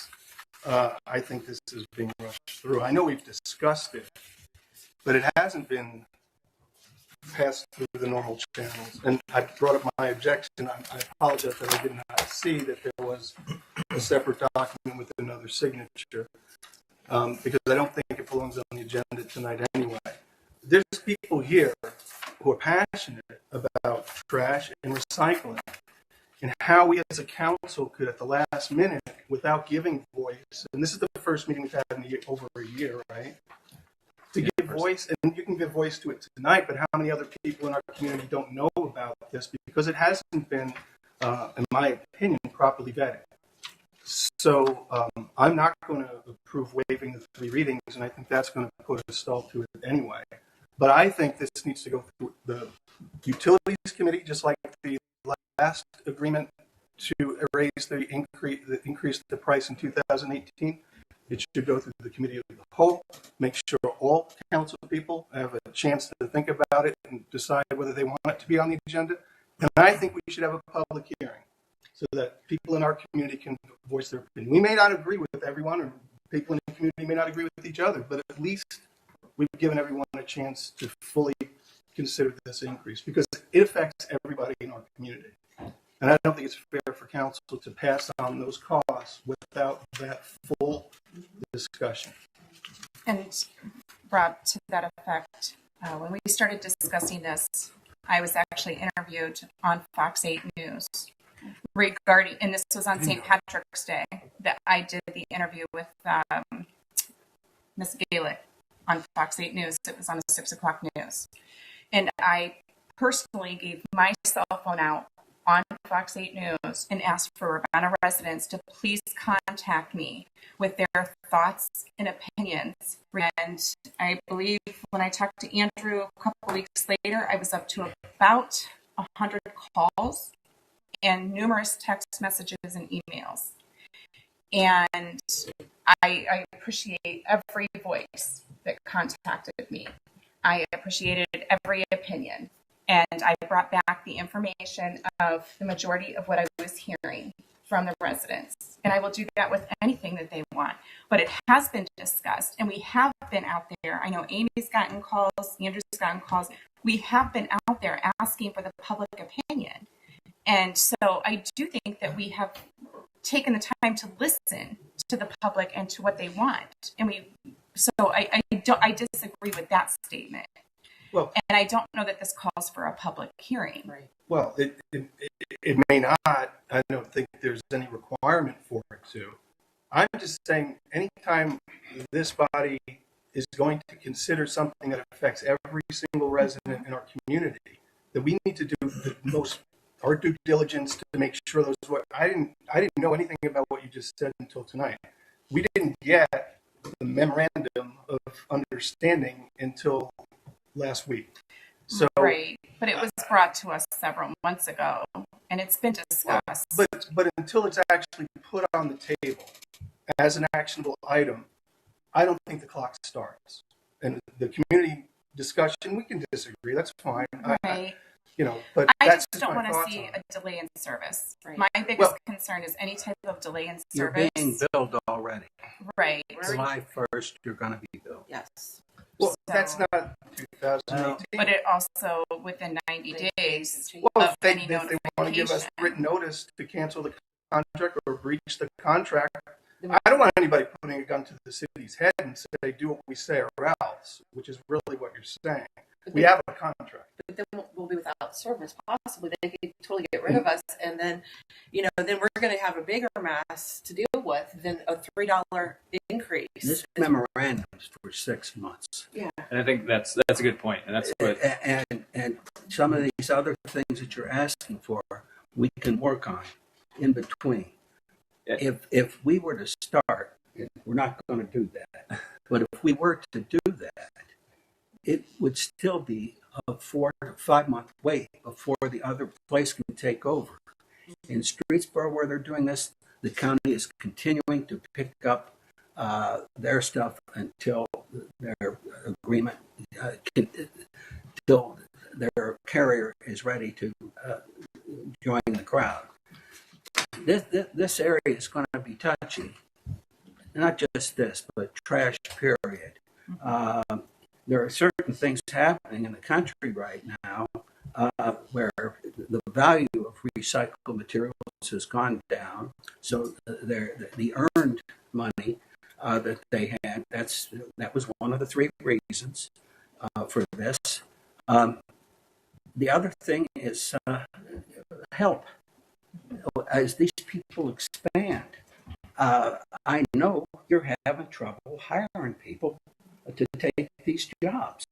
I think this is being rushed through. I know we've discussed it, but it hasn't been passed through the normal channels. And I brought up my objection. I apologize that I did not see that there was a separate document with another signature because I don't think it belongs on the agenda tonight anyway. There's people here who are passionate about trash and recycling and how we as a council could at the last minute, without giving voice, and this is the first meeting we've had in over a year, right? To give voice, and you can give voice to it tonight, but how many other people in our community don't know about this because it hasn't been, in my opinion, properly vetted. So I'm not going to approve waiving the 3 readings, and I think that's going to put a stall to it anyway. But I think this needs to go through the Utilities Committee, just like the last agreement to erase the increase the price in 2018. It should go through the Committee of the Whole, make sure all council people have a chance to think about it and decide whether they want it to be on the agenda. And I think we should have a public hearing so that people in our community can voice their opinion. We may not agree with everyone, or people in the community may not agree with each other, but at least we've given everyone a chance to fully consider this increase because it affects everybody in our community. And I don't think it's fair for council to pass on those costs without that full discussion. And Rob, to that effect, when we started discussing this, I was actually interviewed on Fox 8 News regarding, and this was on St. Patrick's Day, that I did the interview with Miss Gaelic on Fox 8 News. It was on the 6 o'clock news. And I personally gave my cell phone out on Fox 8 News and asked for Ravenna residents to please contact me with their thoughts and opinions. And I believe when I talked to Andrew a couple weeks later, I was up to about 100 calls and numerous text messages and emails. And I appreciate every voice that contacted me. I appreciated every opinion. And I brought back the information of the majority of what I was hearing from the residents. And I will do that with anything that they want. But it has been discussed, and we have been out there. I know Amy's gotten calls, Andrew's gotten calls. We have been out there asking for the public opinion. And so I do think that we have taken the time to listen to the public and to what they want. And I disagree with that statement. Well, and I don't know that this calls for a public hearing. Right. Well, it may not. I don't think there's any requirement for it to. I'm just saying, anytime this body is going to consider something that affects every single resident in our community, that we need to do our due diligence to make sure those. I didn't know anything about what you just said until tonight. We didn't get the memorandum of understanding until last week. So, right, but it was brought to us several months ago, and it's been discussed. But until it's actually put on the table as an actionable item, I don't think the clock starts. And the community discussion, we can disagree. That's fine. Right. But I that's just don't want to see a delay in service. Right. My biggest concern is any type of delay in service. You're being billed already. Right. July 1st, you're going to be billed. Yes. Well, that's not 2018. But it also within 90 days. Well, if they want to give us written notice to cancel the contract or breach the contract, I don't want anybody putting a gun to the city's head and say, do what we say or else, which is really what you're saying. We have a contract. But then we'll be without service. Possibly they could totally get rid of us, and then, then we're going to have a bigger mess to deal with than a $3 increase. This memorandum is for 6 months. Yeah, And I think that's a good point, and that's what. And some of these other things that you're asking for, we can work on in between. Yeah. If we were to start, we're not going to do that. But if we were to do that, it would still be a 4 to 5 month wait before the other place can take over. In Streetsboro, where they're doing this, the county is continuing to pick up their stuff until their agreement, until their carrier is ready to join the crowd. This area is going to be touchy. Not just this, but trash, period. There are certain things happening in the country right now where the value of recycled materials has gone down. So the earned money that they had, that was one of the 3 reasons for this. The other thing is help. As these people expand, I know you're having trouble hiring people to take these jobs.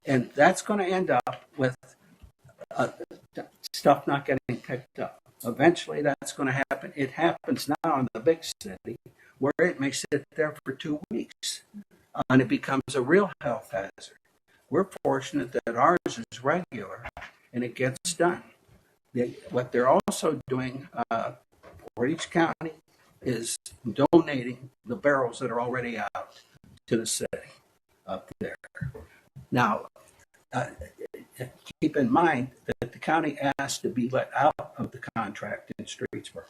And that's going to end up with stuff not getting picked up. Eventually that's going to happen. It happens now in the big city where it may sit there for 2 weeks and it becomes a real health hazard. We're fortunate that ours is regular and it gets done. What they're also doing for each county is donating the barrels that are already out to the city up there. Now, keep in mind that the county asked to be let out of the contract in Streetsboro.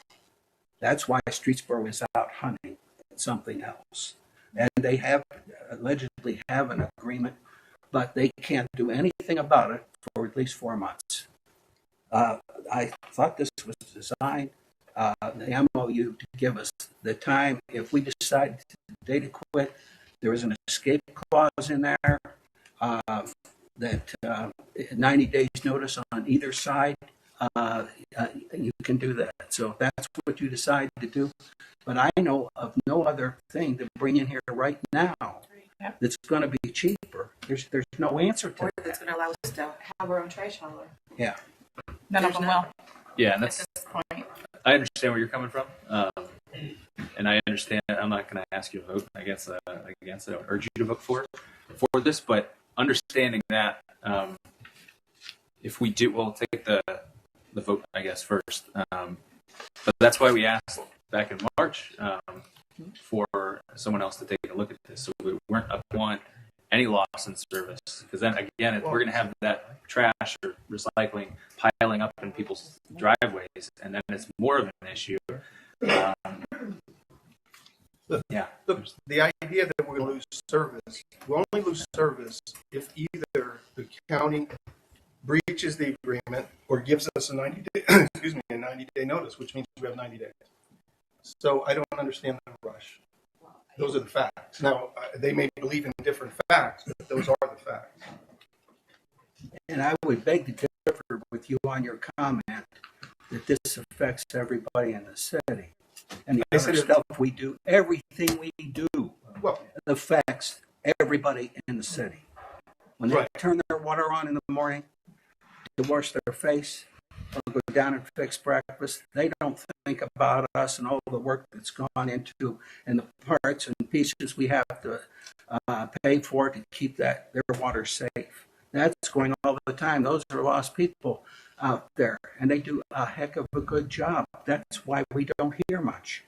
That's why Streetsboro is out hunting something else. And they allegedly have an agreement, but they can't do anything about it for at least 4 months. I thought this was designed, the MOU, to give us the time, if we decide today to quit, There is an escape clause in there that 90 days notice on either side. You can do that. So if that's what you decide to do. But I know of no other thing to bring in here right now that's going to be cheaper. There's no answer to Or that's going to allow us to have our own trash hauler. Yeah. None of them will. Yeah, and At this point. I understand where you're coming from, and I understand. I'm not going to ask you to vote against it. I would urge you to vote for this, but understanding that, if we do, we'll take the vote, I guess, first. But that's why we asked back in March for someone else to take a look at this, so we weren't want any loss in service, because then again, if we're going to have that trash or recycling piling up in people's driveways, and then it's more of an issue. Yeah. Look, the idea that we're going to lose service, we'll only lose service if either the county breaches the agreement or gives us a 90-day, a 90-day notice, which means we have 90 days. So I don't understand the rush. Those are the facts. Now, they may believe in different facts, but those are the facts. And I would beg to differ with you on your comment that this affects everybody in the city. And the other stuff we do, everything we do affects everybody in the city. When they turn their water on in the morning to wash their face or go down and fix breakfast, they don't think about us and all the work that's gone into and the parts and pieces we have to pay for to keep their water safe. That's going all the time. Those are lost people out there, and they do a heck of a good job. That's why we don't hear much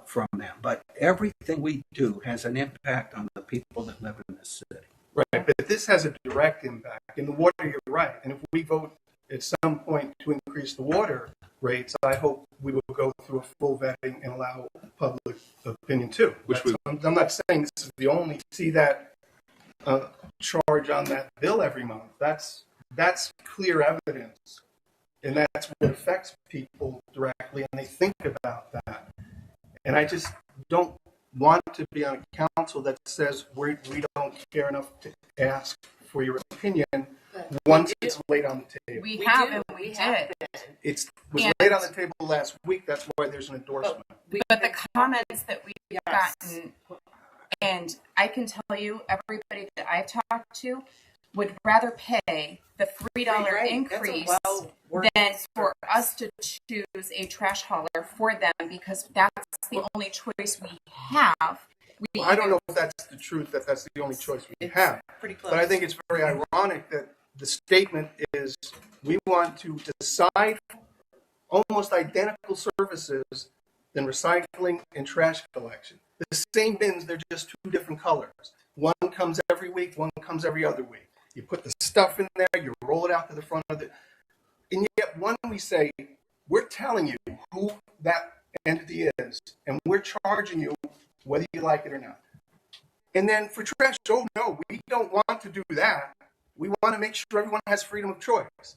from them. But everything we do has an impact on the people that live in this city. Right, but this has a direct impact. In the water, you're right. And if we vote at some point to increase the water rates, I hope we will go through a full vetting and allow public opinion too. I'm not saying this is the only, see that charge on that bill every month. That's clear evidence. And that's what affects people directly, and they think about that. And I just don't want to be on a council that says we don't care enough to ask for your opinion once it's laid on the table. We did. It was laid on the table last week. That's why there's an endorsement. But the comments that we've gotten, and I can tell you, everybody that I've talked to would rather pay the $3 increase than for us to choose a trash hauler for them, because that's the only choice we have. I don't know if that's the truth, that that's the only choice we have. Pretty close. But I think it's very ironic that the statement is we want to decide almost identical services than recycling and trash collection. The same bins, they're just two different colors. One comes every week, one comes every other week. You put the stuff in there, you roll it out to the front of it. And yet when we say, we're telling you who that entity is, and we're charging you whether you like it or not. And then for trash, oh no, we don't want to do that. We want to make sure everyone has freedom of choice.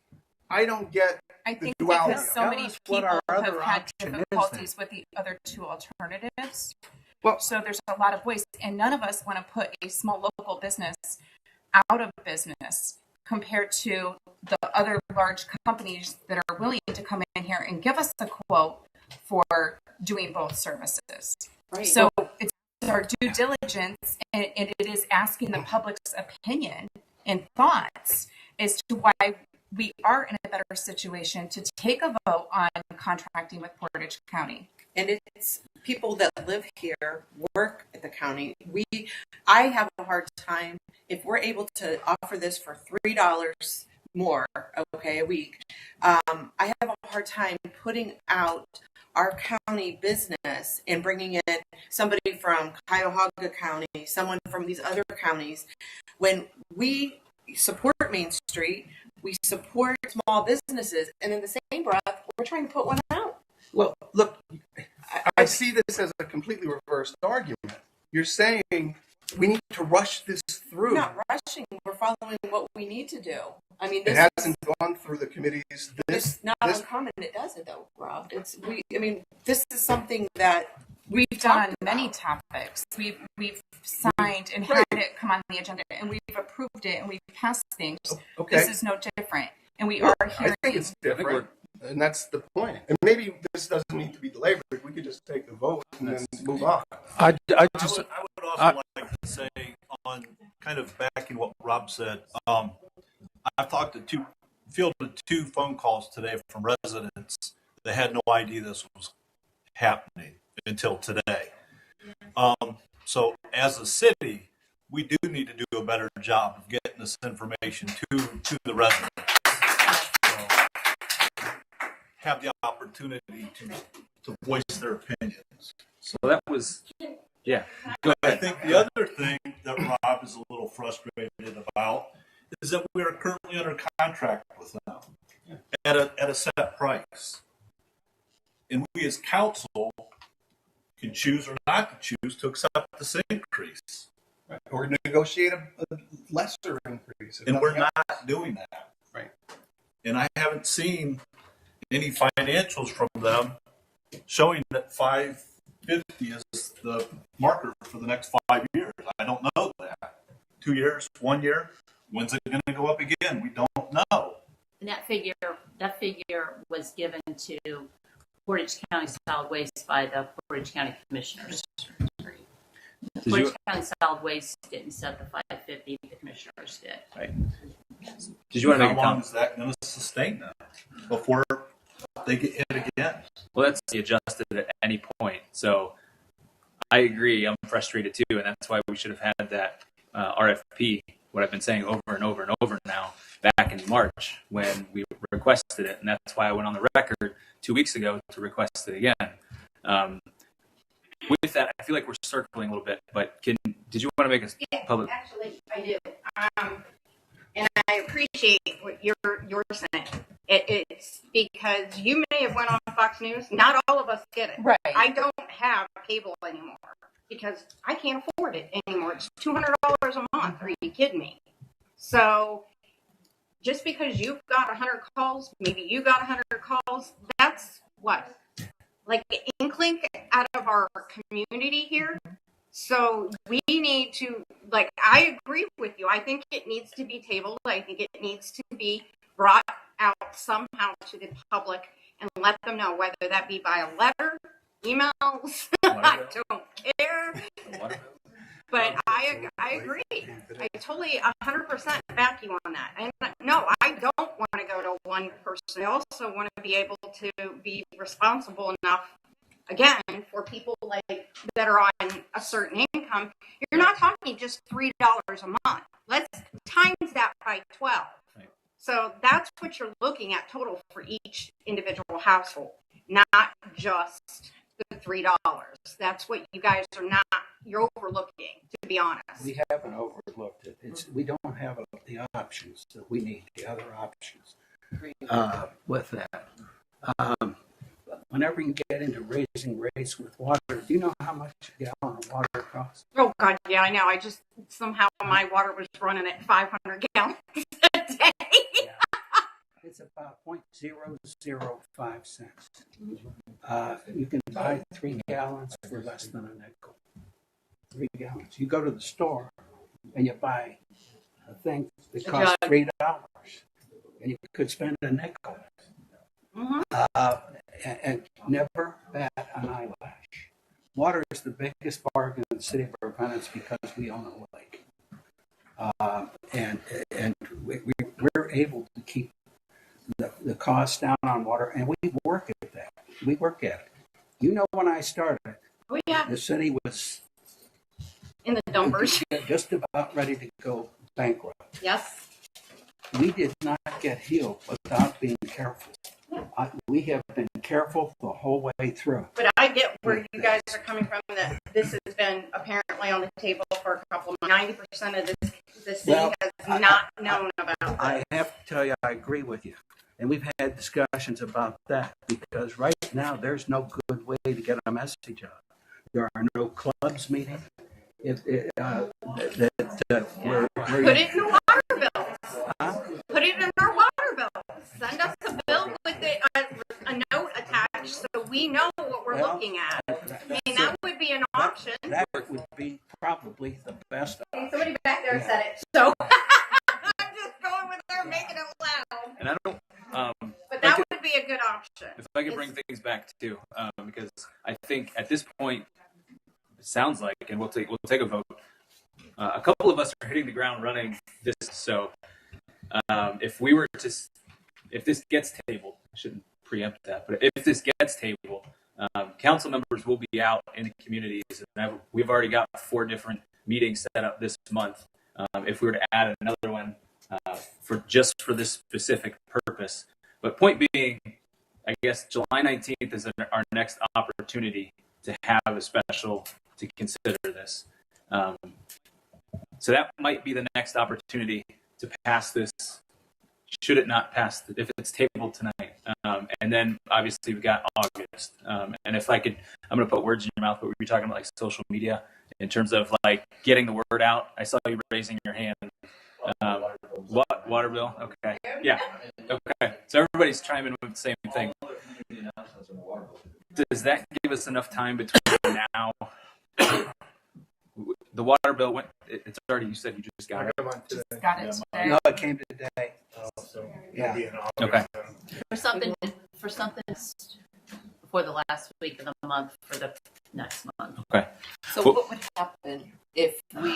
I don't get the duality. Because so many people have had difficulties with the other two alternatives. Well, so there's a lot of ways, and none of us want to put a small local business out of business compared to the other large companies that are willing to come in here and give us a quote for doing both services. Right. So it's our due diligence, and it is asking the public's opinion and thoughts as to why we are in a better situation to take a vote on contracting with Portage County. And it's people that live here, work at the county. I have a hard time if we're able to offer this for $3 more, a week. I have a hard time putting out our county business and bringing in somebody from Cuyahoga County, someone from these other counties. When we support Main Street, we support small businesses, and in the same breath, we're trying to put one out. Well, look, I see this as a completely reversed argument. You're saying we need to rush this through. We're not rushing. We're following what we need to do. I mean, it hasn't gone through the committees. It's not uncommon. It doesn't, though, Rob. This is something that We've done on many topics. We've signed and had it come on the agenda, and we've approved it, and we've passed things. Okay. This is no different, and we are hearing. I think it's different, and that's the point. And maybe this doesn't need to be delivered. We could just take the vote and then move on. I would also like to say, on kind of backing what Rob said, I've fielded two phone calls today from residents that had no idea this was happening until today. So as a city, we do need to do a better job of getting this information to the residents. So have the opportunity to voice their opinions. So that was, yeah. Go I ahead. think the other thing that Rob is a little frustrated about is that we are currently under contract with them at a set price. And we as council can choose or not to choose to accept this increase. Right. Or negotiate a lesser increase. And we're not doing that. Right. And I haven't seen any financials from them showing that $5.50 is the marker for the next 5 years. I don't know that. 2 years, 1 year, when's it going to go up again? We don't know. And that figure was given to Portage County Solid Waste by the Portage County Commissioners. Portage County Solid Waste didn't set the 550, the commissioners did. Right. Did you want to make a How long comment? is that going to sustain them before they get hit again? Well, that's adjusted at any point. So I agree. I'm frustrated too, and that's why we should have had that RFP. What I've been saying over and over and over now, back in March when we requested it, and that's why I went on the record 2 weeks ago to request it again. With that, I feel like we're circling a little bit. But did you want to make a public? Actually, I do. And I appreciate what you're saying. It's because you may have went on Fox News. Not all of us get it. Right. I don't have cable anymore because I can't afford it anymore. It's $200 a month. Are you kidding me? So just because you've got 100 calls, maybe you got 100 calls, that's what? Like the inkling out of our community here. So we need to, like, I agree with you. I think it needs to be tabled. I think it needs to be brought out somehow to the public and let them know, whether that be by a letter, emails, I don't care. But I agree. I totally 100% back you on that. And no, I don't want to go to one person. I also want to be able to be responsible enough, again, for people like that are on a certain income. You're not talking just $3 a month. Let's times that by 12. Right. So that's what you're looking at total for each individual household, not just the $3. That's what you guys you're overlooking, to be honest. We haven't overlooked it. We don't have the options that we need, the other options with that. Whenever you get into raising rates with water, do you know how much a gallon of water costs? Oh, God, yeah, I know. Somehow my water was running at 500 gallons a day. Yeah. It's about 0.005 cents. You can buy 3 gallons for less than a nickel. 3 gallons. You go to the store and you buy a thing that costs $3, and you could spend a nickel. Mm-hmm. And never bat an eyelash. Water is the biggest bargain in the city of Ravenna because we own a lake. And we're able to keep the cost down on water, and we work at that. We work at it. You know, when I started, the city was in the dumpers, just about ready to go bankrupt. Yes. We did not get healed without being careful. We have been careful the whole way through. But I get where you guys are coming from, that this has been apparently on the table for a couple of months. 90% of this city has not known about it. I have to tell you, I agree with you. And we've had discussions about that because right now there's no good way to get a message out. There are no clubs meeting. Put it in our water bills. Put it in our water bills. Send us a bill with a note attached so we know what we're looking at. I mean, that would that would be probably the best. Somebody back there said it, so I'm just going with her, making it loud. And I don't. But that would be a good option. If I could bring things back too, because I think at this point, it sounds like, and we'll take a vote. A couple of us are hitting the ground running this. So if this gets tabled, I shouldn't preempt that, but if this gets tabled, council members will be out in the communities, and we've already got 4 different meetings set up this month. If we were to add another one for this specific purpose, but point being, I guess July 19th is our next opportunity to have a special to consider this. So that might be the next opportunity to pass this. Should it not pass, if it's tabled tonight, and then obviously we've got August. And if I could, I'm going to put words in your mouth, but we were talking about like social media in terms of like getting the word out. I saw you raising your hand. What water bill? Okay, yeah, okay. So everybody's chiming with the same thing. Does that give us enough time between now? The water bill went. It's already. You said you just got it. Got it today. No, it came today. Yeah. Okay. For something before the last week of the month for the next month. Okay. So what would happen if we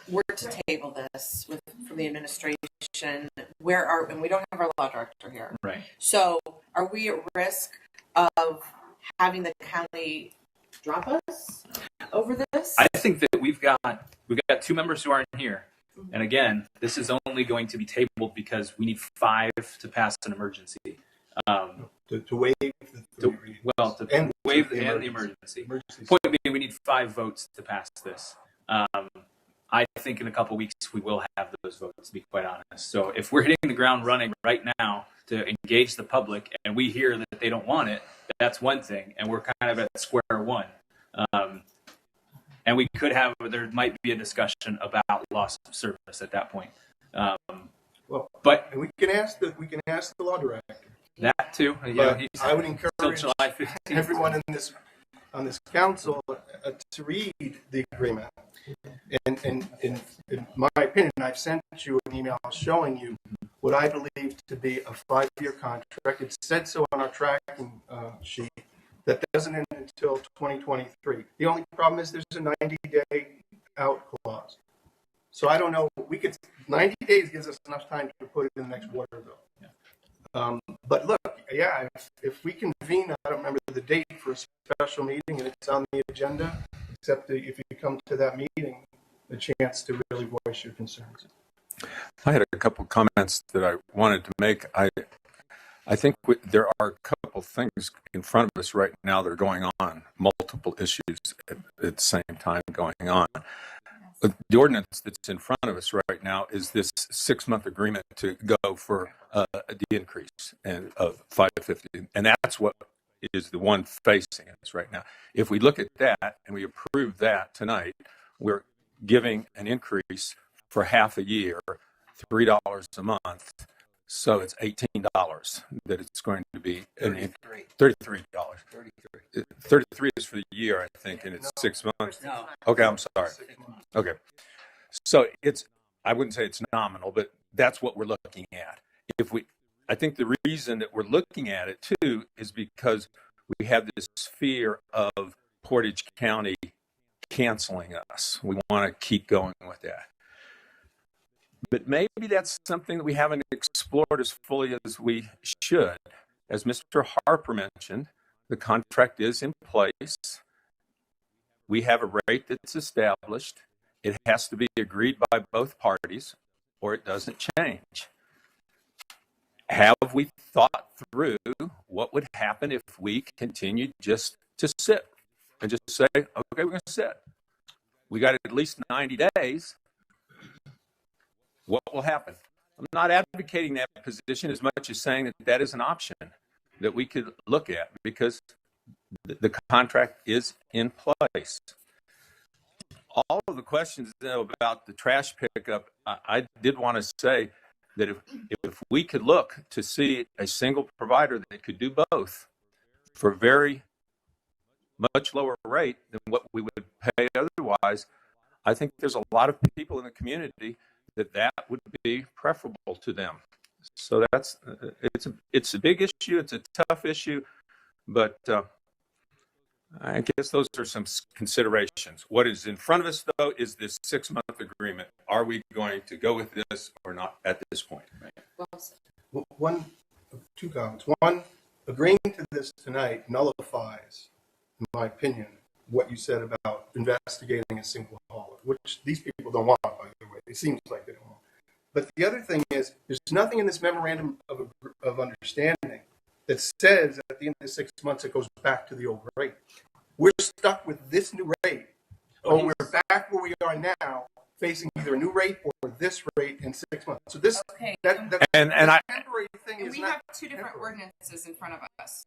were to table this from the administration? And we don't have our law director here. Right. So are we at risk of having the county drop us over this? I think that we've got 2 members who aren't here, and again, this is only going to be tabled because we need 5 to pass an emergency. To waive the waive the emergency. Point being, we need 5 votes to pass this. I think in a couple weeks we will have those votes, to be quite honest. So if we're hitting the ground running right now to engage the public, and we hear that they don't want it, that's one thing, and we're kind of at square one. And there might be a discussion about loss of service at that point. But we can ask the law director. That too. Yeah, I would encourage July 15th. everyone on this council to read the agreement. And in my opinion, I've sent you an email showing you what I believe to be a 5-year contract. It said so on our tracking sheet. That doesn't end until 2023. The only problem is there's a 90-day out clause. So I don't know. 90 days gives us enough time to put it in the next water bill. Yeah. But look, yeah, if we convene, I don't remember the date for a special meeting, and it's on the agenda. Except if you come to that meeting, a chance to really voice your concerns. I had a couple comments that I wanted to make. I think there are a couple things in front of us right now that are going on, multiple issues at the same time going on. The ordinance that's in front of us right now is this 6-month agreement to go for the increase of $550, and that's what is the one facing us right now. If we look at that and we approve that tonight, we're giving an increase for half a year, $3 a month. So it's $18 that it's going to be. $33. 33 is for the year, I think, and it's 6 months. No. Okay, I'm sorry. Okay. So I wouldn't say it's nominal, but that's what we're looking at. I think the reason that we're looking at it too is because we have this fear of Portage County canceling us. We want to keep going with that. But maybe that's something that we haven't explored as fully as we should. As Mr. Harper mentioned, the contract is in place. We have a rate that's established. It has to be agreed by both parties or it doesn't change. Have we thought through what would happen if we continued just to sit and just say, okay, we're going to sit. We got at least 90 days. What will happen? I'm not advocating that position as much as saying that that is an option that we could look at because the contract is in place. All of the questions about the trash pickup, I did want to say that if we could look to see a single provider that could do both for very much lower rate than what we would pay otherwise, I think there's a lot of people in the community that would be preferable to them. So that's it's a big issue. It's a tough issue, but I guess those are some considerations. What is in front of us, though, is this 6-month agreement. Are we going to go with this or not at this point? Right. Two comments. One, agreeing to this tonight nullifies, in my opinion, what you said about investigating a single hauler, which these people don't want, by the way. It seems like they don't want. But the other thing is, there's nothing in this memorandum of understanding that says at the end of 6 months it goes back to the old rate. We're stuck with this new rate, or we're back where we are now, facing either a new rate or this rate in 6 months. So this temporary thing is we not have two different temporary. ordinances in front of us.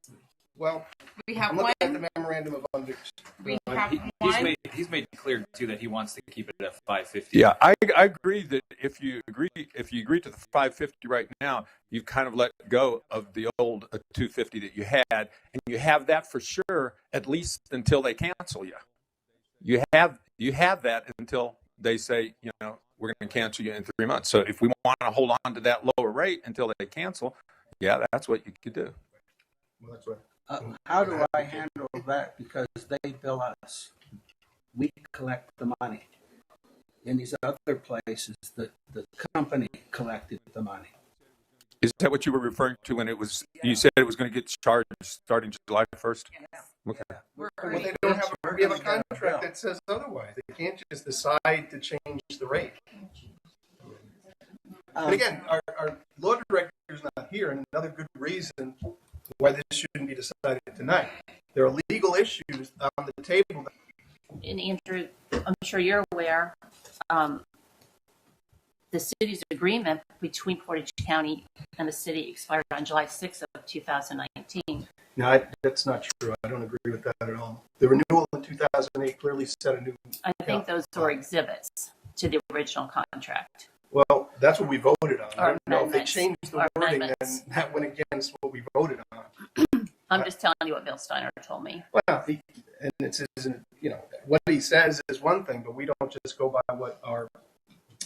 Well, We have I'm one. looking at the memorandum of We understanding. have He's made clear too that he wants to keep it at 550. Yeah, I agree that if you agree to the 550 right now, you've kind of let go of the old 250 that you had, and you have that for sure at least until they cancel you. You have that until they say, we're going to cancel you in 3 months. So if we want to hold on to that lower rate until they cancel, yeah, that's what you could do. Well, that's right. How do I handle that? Because they bill us. We collect the money. In these other places, the company collected the money. Is that what you were referring to when you said it was going to get charged starting July 1st? Yes. Okay. Well, they don't have we have a contract that says otherwise. They can't just decide to change the rate. But again, our law director is not here, and another good reason why this shouldn't be decided tonight. There are legal issues on the table. And Andrew, I'm sure you're aware, the city's agreement between Portage County and the city expired on July 6th of 2019. No, that's not true. I don't agree with that at all. The renewal in 2008 clearly set a new. I think those were exhibits to the original contract. Well, that's what we voted on. I don't know if they amendments. changed the Or wording, amendments. then that went against what we voted on. I'm just telling you what Bill Steiner told me. Well, and it isn't, what he says is one thing, but we don't just go by what our,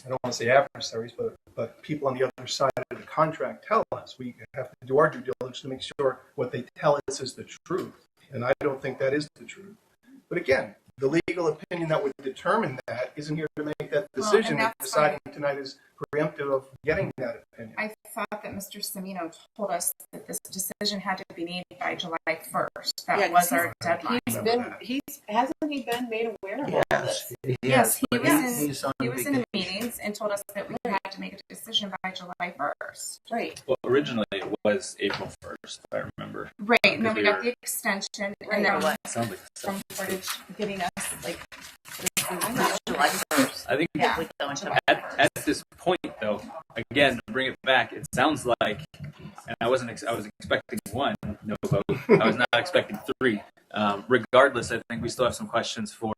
I don't want to say adversaries, but people on the other side of the contract tell us. We have to do our due diligence to make sure what they tell us is the truth. And I don't think that is the truth. But again, the legal opinion that would determine that isn't here to make that decision. Well, Deciding tonight is preemptive of getting that opinion. I thought that Mr. Semino told us that this decision had to be made by July 1st. That was our deadline. Hasn't he been made aware of all this? Yes, he He was in meetings and told us that we had to make a decision by July 1st. Right. Well, originally it was April 1st, if I remember. Right, and then we got were- the extension, Right. and then It sounds like from Portage giving us July 1st. I think Yeah. We go into at this point, though, again, to bring it back, it sounds like, and I was expecting one no vote. I was not expecting 3. Regardless, I think we still have some questions for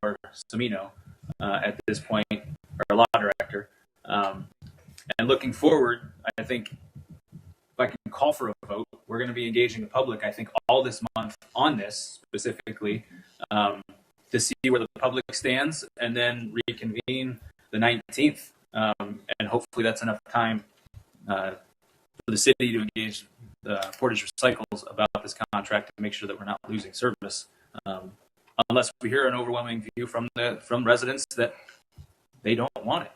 Semino at this point, our law director. And looking forward, I think if I can call for a vote, we're going to be engaging the public, I think, all this month on this specifically, to see where the public stands, and then reconvene the 19th. And hopefully that's enough time for the city to engage the Portage Recycles about this contract to make sure that we're not losing service. Unless we hear an overwhelming view from residents that they don't want it,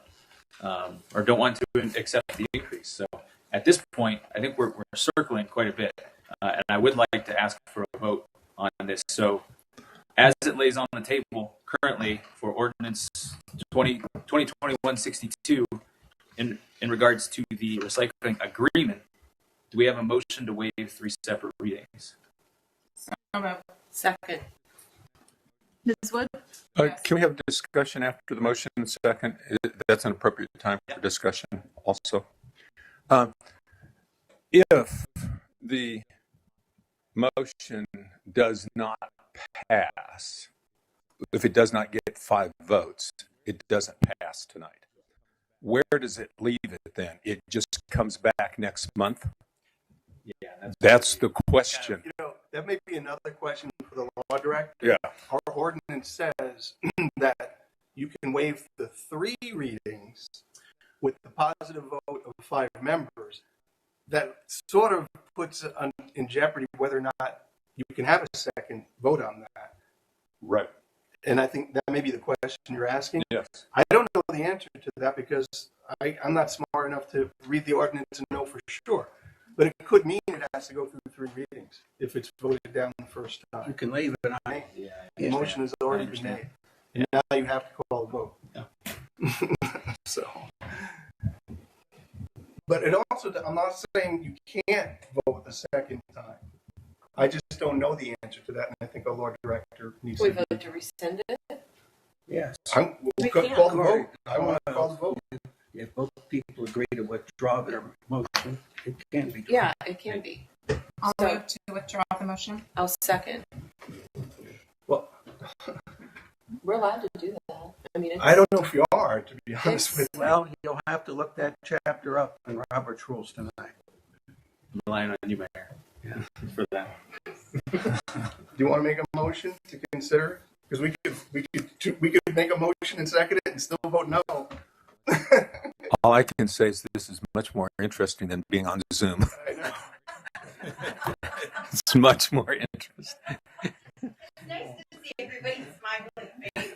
or don't want to accept the increase. So at this point, I think we're circling quite a bit, and I would like to ask for a vote on this. So as it lays on the table currently for ordinance 2021-62 in regards to the recycling agreement, do we have a motion to waive 3 separate readings? Second. Ms. Wood? Can we have discussion after the motion second? That's an appropriate time for discussion also. If the motion does not pass, if it does not get 5 votes, it doesn't pass tonight. Where does it leave it then? It just comes back next month? Yeah, That's the question. that may be another question for the law director. Yeah. Our ordinance says that you can waive the 3 readings with the positive vote of 5 members. That sort of puts it in jeopardy whether or not you can have a second vote on that. Right. And I think that may be the question you're asking. Yes. I don't know the answer to that because I'm not smart enough to read the ordinance and know for sure. But it could mean it has to go through 3 readings if it's voted down the first time. You can leave it on. The motion has already been made. And now you have to call a vote. Yeah. So, but it also, I'm not saying you can't vote the second time. I just don't know the answer to that, and I think our law director needs We to. vote to rescind it? Yes. We'll call the vote. I want to call the vote. If both people agree to withdraw their motion, it can be. Yeah, it can be. I'll So- move to withdraw the motion. I'll second. Well, We're allowed to do that. I mean, I don't know if you are, to be honest with you. Well, you'll have to look that chapter up in Robert's rules tonight. I'm relying on you, Mayor. Yeah. For that. Do you want to make a motion to consider? Because we could make a motion and second it and still vote no. All I can say is this is much more interesting than being on Zoom. I know. It's much more interesting. It's nice to see everybody's smiling faces.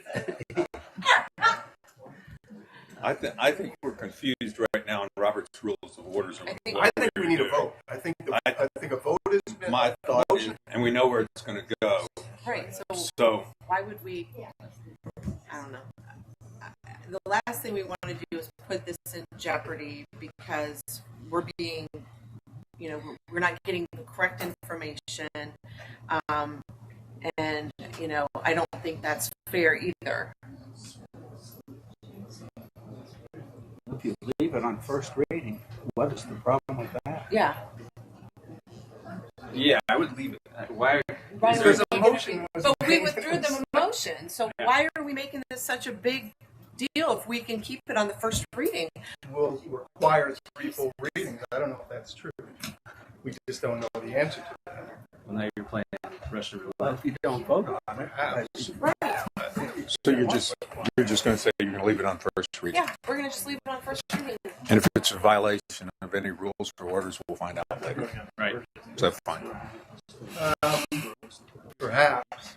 I think we're confused right now on Robert's rules of orders. I think we need a vote. I think a vote has been. My thought is, and we know where it's going to go. right. So Why would we? I don't know. The last thing we want to do is put this in jeopardy because we're being, we're not getting the correct information. And, I don't think that's fair either. If you leave it on first reading, what is the problem with that? Yeah. Yeah, I would leave it. Why? There's a motion. But we withdrew the motion, so why are we making this such a big deal if we can keep it on the first reading? Will require 3 full readings. I don't know if that's true. We just don't know the answer to that. Well, now you're playing Russian Well, roulette. if you don't vote on it, So you're just going to say you're going to leave it on first reading, Yeah, we're going to just leave it on first reading. and if it's a violation of any rules or orders, we'll find out later. Right. So fine. Perhaps.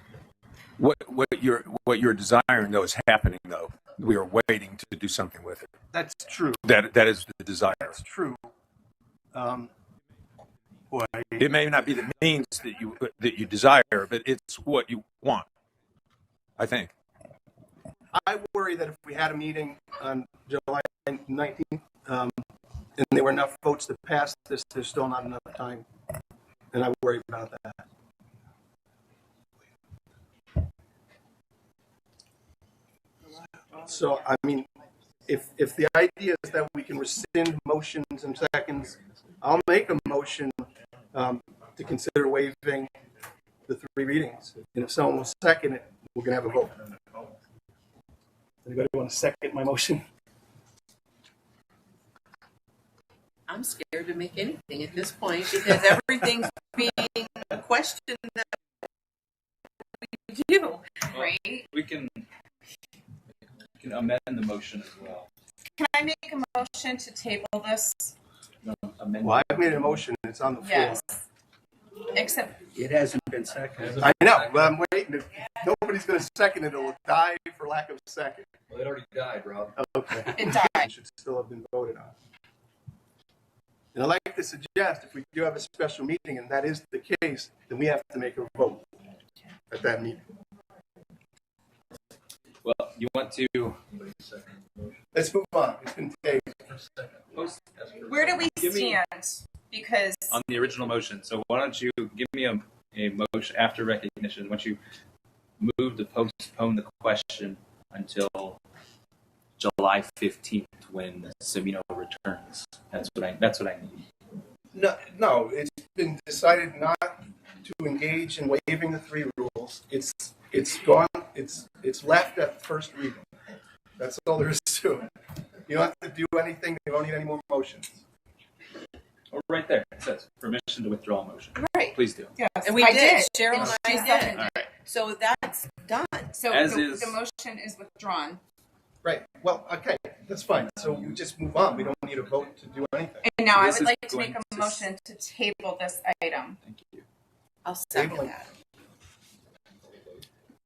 What you're desiring though is happening though. We are waiting to do something with it. That's true. That is the desire. That's true. It may not be the means that you desire, but it's what you want. I think. I worry that if we had a meeting on July 19th, and there were enough votes to pass this, there's still not enough time. And I worry about that. So, I mean, if the idea is that we can rescind motions in seconds, I'll make a motion to consider waiving the 3 readings. And if someone will second it, we're going to have a vote. Anybody want to second my motion? I'm scared to make anything at this point because everything's being questioned that we do, right? We can amend the motion as well. Can I make a motion to table this? Well, I've made a motion. It's on the floor. Yes. Except it hasn't been seconded. I know, but I'm waiting. Nobody's going to second it. It will die for lack of a second. Well, it already died, Rob. Okay. it died. It should still have been voted on. And I'd like to suggest if we do have a special meeting and that is the case, then we have to make a vote at that meeting. Well, you want to Let's move on. It's been tabled. Where do we stand? Because on the original motion. So why don't you give me a motion after recognition? Why don't you move to postpone the question until July 15th when Semino returns? That's what I need. No, it's been decided not to engage in waiving the 3 rules. It's gone. It's left at first reading. That's all there is to it. You don't have to do anything. You don't need any more motions. Or right there, it says permission to withdraw a motion. Right. Please do. Yes, and we I did. did. Cheryl and I She did. seconded All right. So that's done. So As the, is- the motion is withdrawn. Right. Well, okay, that's fine. So we just move on. We don't need a vote to do anything. And now I This would is like to going make a to- motion to table this item. Thank you. I'll second that.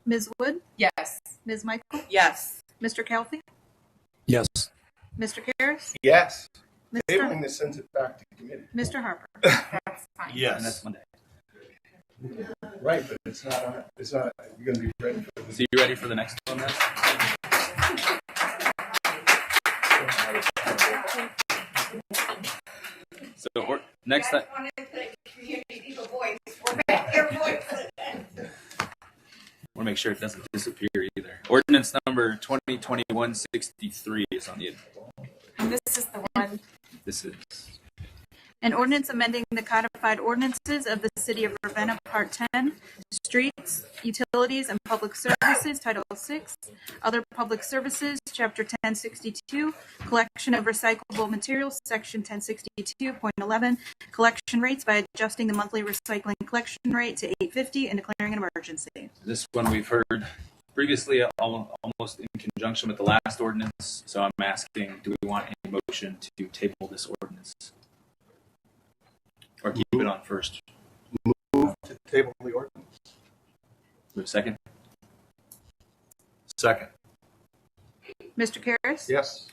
Ms. Wood, Yes. Ms. Michael, Yes. Mr. Kelty, Yes. Mr. Karras, Yes. Mr. Tabling this sends it back to committee. Mr. Harper. That's fine. And Yes. that's Monday. Right, but it's not, you're going to be ready for this. So you ready for the next one then? So next time. Want to make sure it doesn't disappear either. Ordinance number 2021-63 is on the. And this is the one. This is. An ordinance amending the codified ordinances of the City of Ravenna, Part 10, Streets, Utilities, and Public Services, Title 6, Other Public Services, Chapter 1062, Collection of Recyclable Materials, Section 1062.11, Collection Rates by adjusting the monthly recycling collection rate to $8.50 and declaring an emergency. This one we've heard previously almost in conjunction with the last ordinance. So I'm asking, do we want a motion to table this ordinance? Or keep it on first? Move to table the ordinance. We have a second? Second. Mr. Karras? Yes.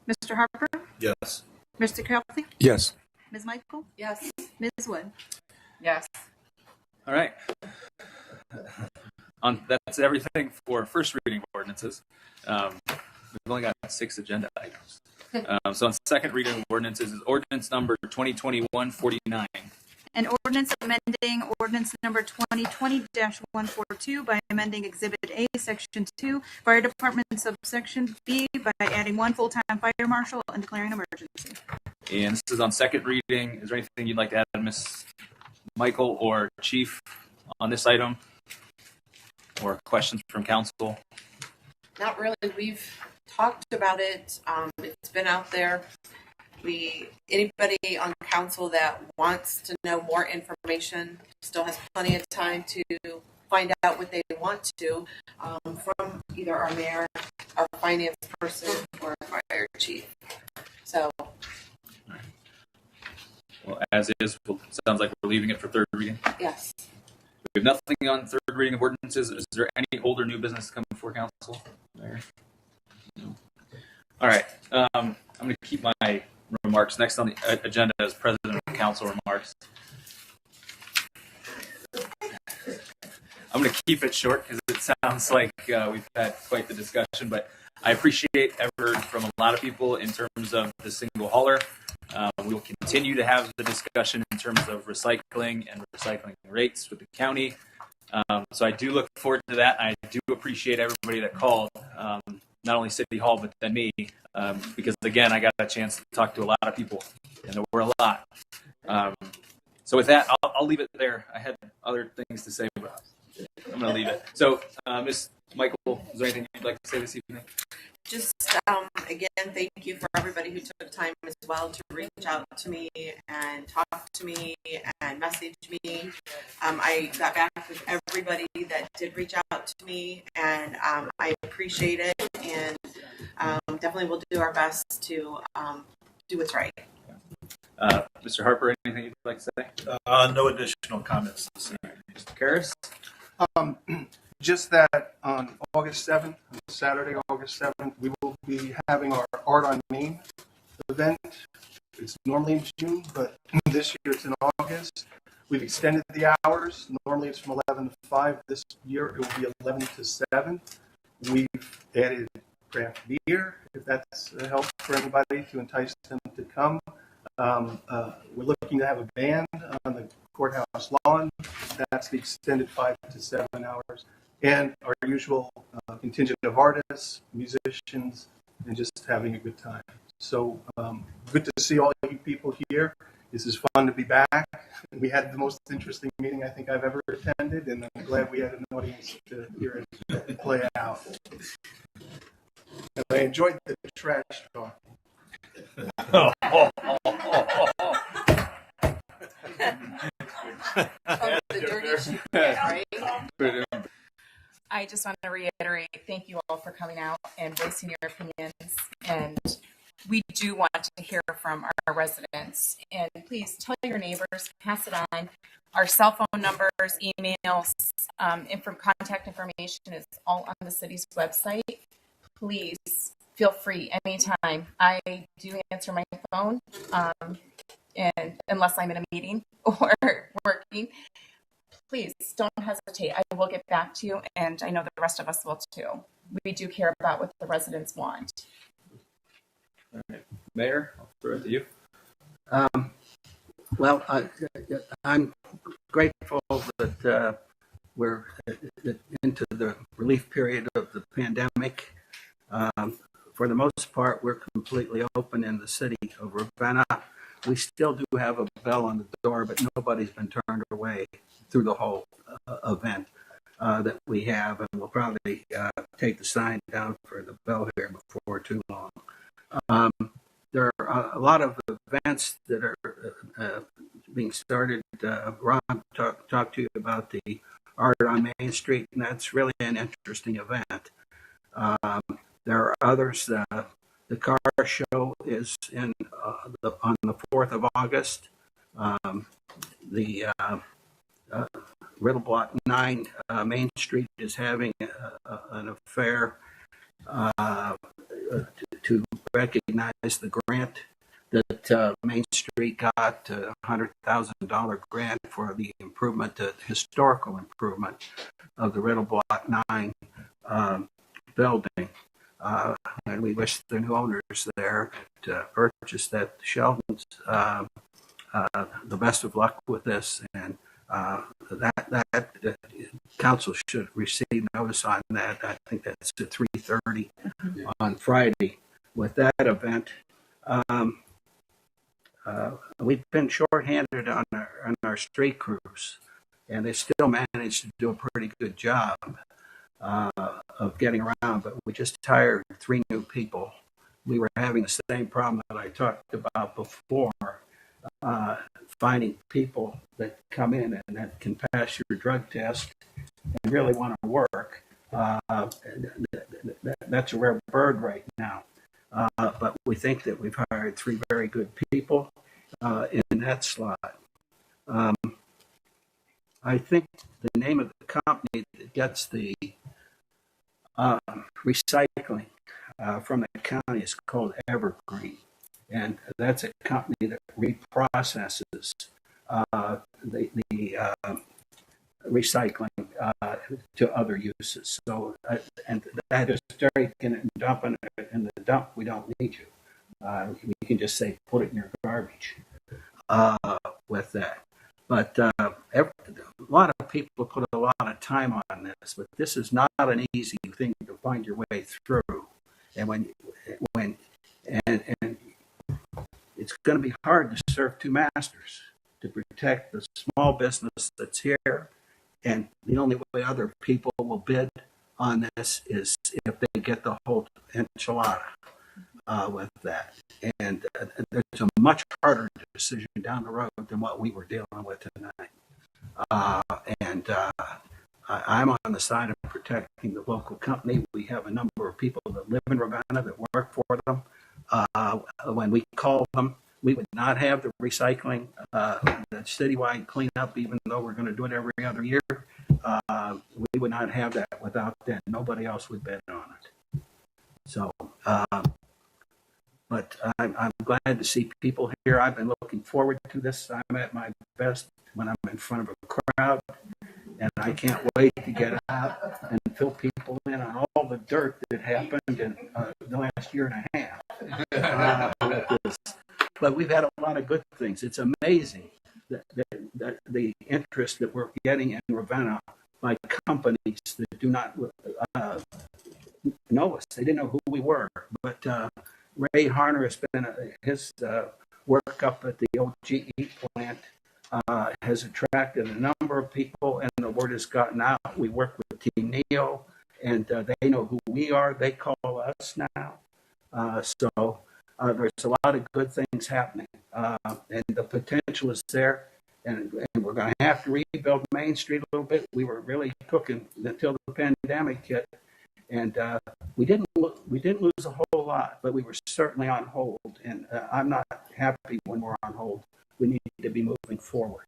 Mr. Harper? Yes. Mr. Kelty? Yes. Ms. Michael? Yes. Ms. Wood? Yes. All right. That's everything for first reading of ordinances. We've only got 6 agenda items. So on second reading of ordinances is ordinance number 2021-49. An ordinance amending ordinance number 2020-142 by amending Exhibit A, Section 2, Fire Department subsection B by adding 1 full-time fire marshal and declaring an emergency. And this is on second reading. Is there anything you'd like to add, Ms. Michael or Chief, on this item? Or questions from council? Not really. We've talked about it. It's been out there. Anybody on council that wants to know more information still has plenty of time to find out what they want to from either our mayor, our finance person, or our fire chief. So, Well, as is, sounds like we're leaving it for third reading. yes. We have nothing on third reading of ordinances. Is there any older new business coming before council? There. No. All right. I'm going to keep my remarks. Next on the agenda is President of Council remarks. I'm going to keep it short because it sounds like we've had quite the discussion, but I appreciate effort from a lot of people in terms of the single hauler. We will continue to have the discussion in terms of recycling and recycling rates with the county. So I do look forward to that. I do appreciate everybody that called, not only City Hall, but then me, because again, I got a chance to talk to a lot of people, and there were a lot. So with that, I'll leave it there. I had other things to say, but I'm going to leave it. So, Ms. Michael, is there anything you'd like to say this evening? Just again, thank you for everybody who took time as well to reach out to me and talk to me and message me. I got back with everybody that did reach out to me, and I appreciate it, and definitely we'll do our best to do what's right. Mr. Harper, anything you'd like to say? No additional comments. Mr. Karras? Just that on August 7th, Saturday, August 7th, we will be having our Art on Main event. It's normally in June, but this year it's in August. We've extended the hours. Normally it's from 11 to 5. This year it will be 11 to 7. We've added craft beer, if that's a help for anybody to entice them to come. We're looking to have a band on the courthouse lawn. That's the extended 5 to 7 hours. And our usual contingent of artists, musicians, and just having a good time. So good to see all you people here. This is fun to be back. We had the most interesting meeting I think I've ever attended, and I'm glad we had an audience to hear it play out. And I enjoyed the trash talk. the dirty shoe, right? I just want to reiterate, thank you all for coming out and voicing your opinions. And we do want to hear from our residents. And please tell your neighbors, pass it on. Our cell phone numbers, emails, contact information is all on the city's website. Please feel free anytime. I do answer my phone, and unless I'm in a meeting or working. Please don't hesitate. I will get back to you, and I know the rest of us will too. We do care about what the residents want. All right. Mayor, I'll throw it to you. Well, I'm grateful that we're into the relief period of the pandemic. For the most part, we're completely open in the city of Ravenna. We still do have a bell on the door, but nobody's been turned away through the whole event that we have, and we'll probably take the sign down for the bell here before too long. There are a lot of events that are being started. Ron talked to you about the Art on Main Street, and that's really an interesting event. There are others. The car show is on the 4th of August. The Riddle Block 9 Main Street is having an affair to recognize the grant that Main Street got, a $100,000 grant for the historical improvement of the Riddle Block 9 building. And we wish the new owners there to purchase that Sheldons the best of luck with this, and that council should receive notice on that. I think that's at 3:30 on Friday. With that event, we've been shorthanded on our street crews, and they still managed to do a pretty good job of getting around. But we just hired 3 new people. We were having the same problem that I talked about before, finding people that come in and that can pass your drug test and really want to work. That's a rare bird right now. But we think that we've hired 3 very good people in that slot. I think the name of the company that gets the recycling from the county is called Evergreen. And that's a company that reprocesses the recycling to other uses. So, and that is very can dump in the dump. We don't need you. We can just say put it in your garbage with that. But a lot of people put a lot of time on this, but this is not an easy thing to find your way through. And and it's going to be hard to serve 2 masters, to protect the small business that's here. And the only way other people will bid on this is if they get the whole enchilada with that. And there's a much harder decision down the road than what we were dealing with tonight. I'm on the side of protecting the local company. We have a number of people that live in Ravenna that work for them. When we call them, we would not have the recycling, the citywide cleanup, even though we're going to do it every other year. We would not have that without them. Nobody else would bid on it. So, but I'm glad to see people here. I've been looking forward to this. I'm at my best when I'm in front of a crowd, and I can't wait to get out and fill people in on all the dirt that happened in the last year and a half with this. But we've had a lot of good things. It's amazing that the interest that we're getting in Ravenna by companies that do not know us. They didn't know who we were. But Ray Harner has been his work up at the OGE plant has attracted a number of people, and the word has gotten out. We work with Team Neo, and they know who we are. They call us now. So there's a lot of good things happening, and the potential is there. and we're going to have to rebuild Main Street a little bit. We were really cooking until the pandemic hit, and we didn't lose a whole lot, but we were certainly on hold. And I'm not happy when we're on hold. We need to be moving forward.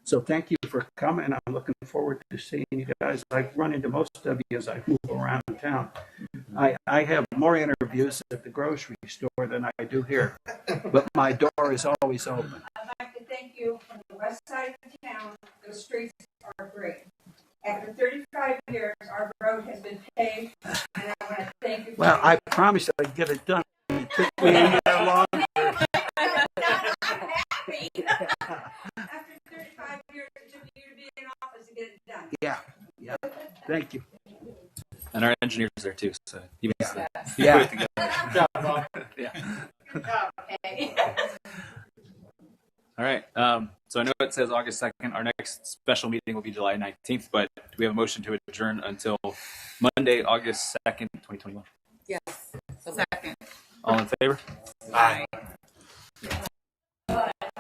So thank you for coming. I'm looking forward to seeing you guys. I've run into most of you as I move around town. I have more interviews at the grocery store than I do here, but my door is always open. I'd like to thank you from the west side of town. The streets are great. After 35 years, our road has been paved, and I want to thank you. Well, I promised I'd get it done. It took me a year longer. I'm happy. After 35 years, it took you to be in office to get it done. Yeah. Thank you. And our engineer's there too, so he makes Yeah. he put it together. Yeah. Okay. All right. So I know it says August 2nd. Our next special meeting will be July 19th, but do we have a motion to adjourn until Monday, August 2nd, 2021? Yes. Second. All in favor? Aye.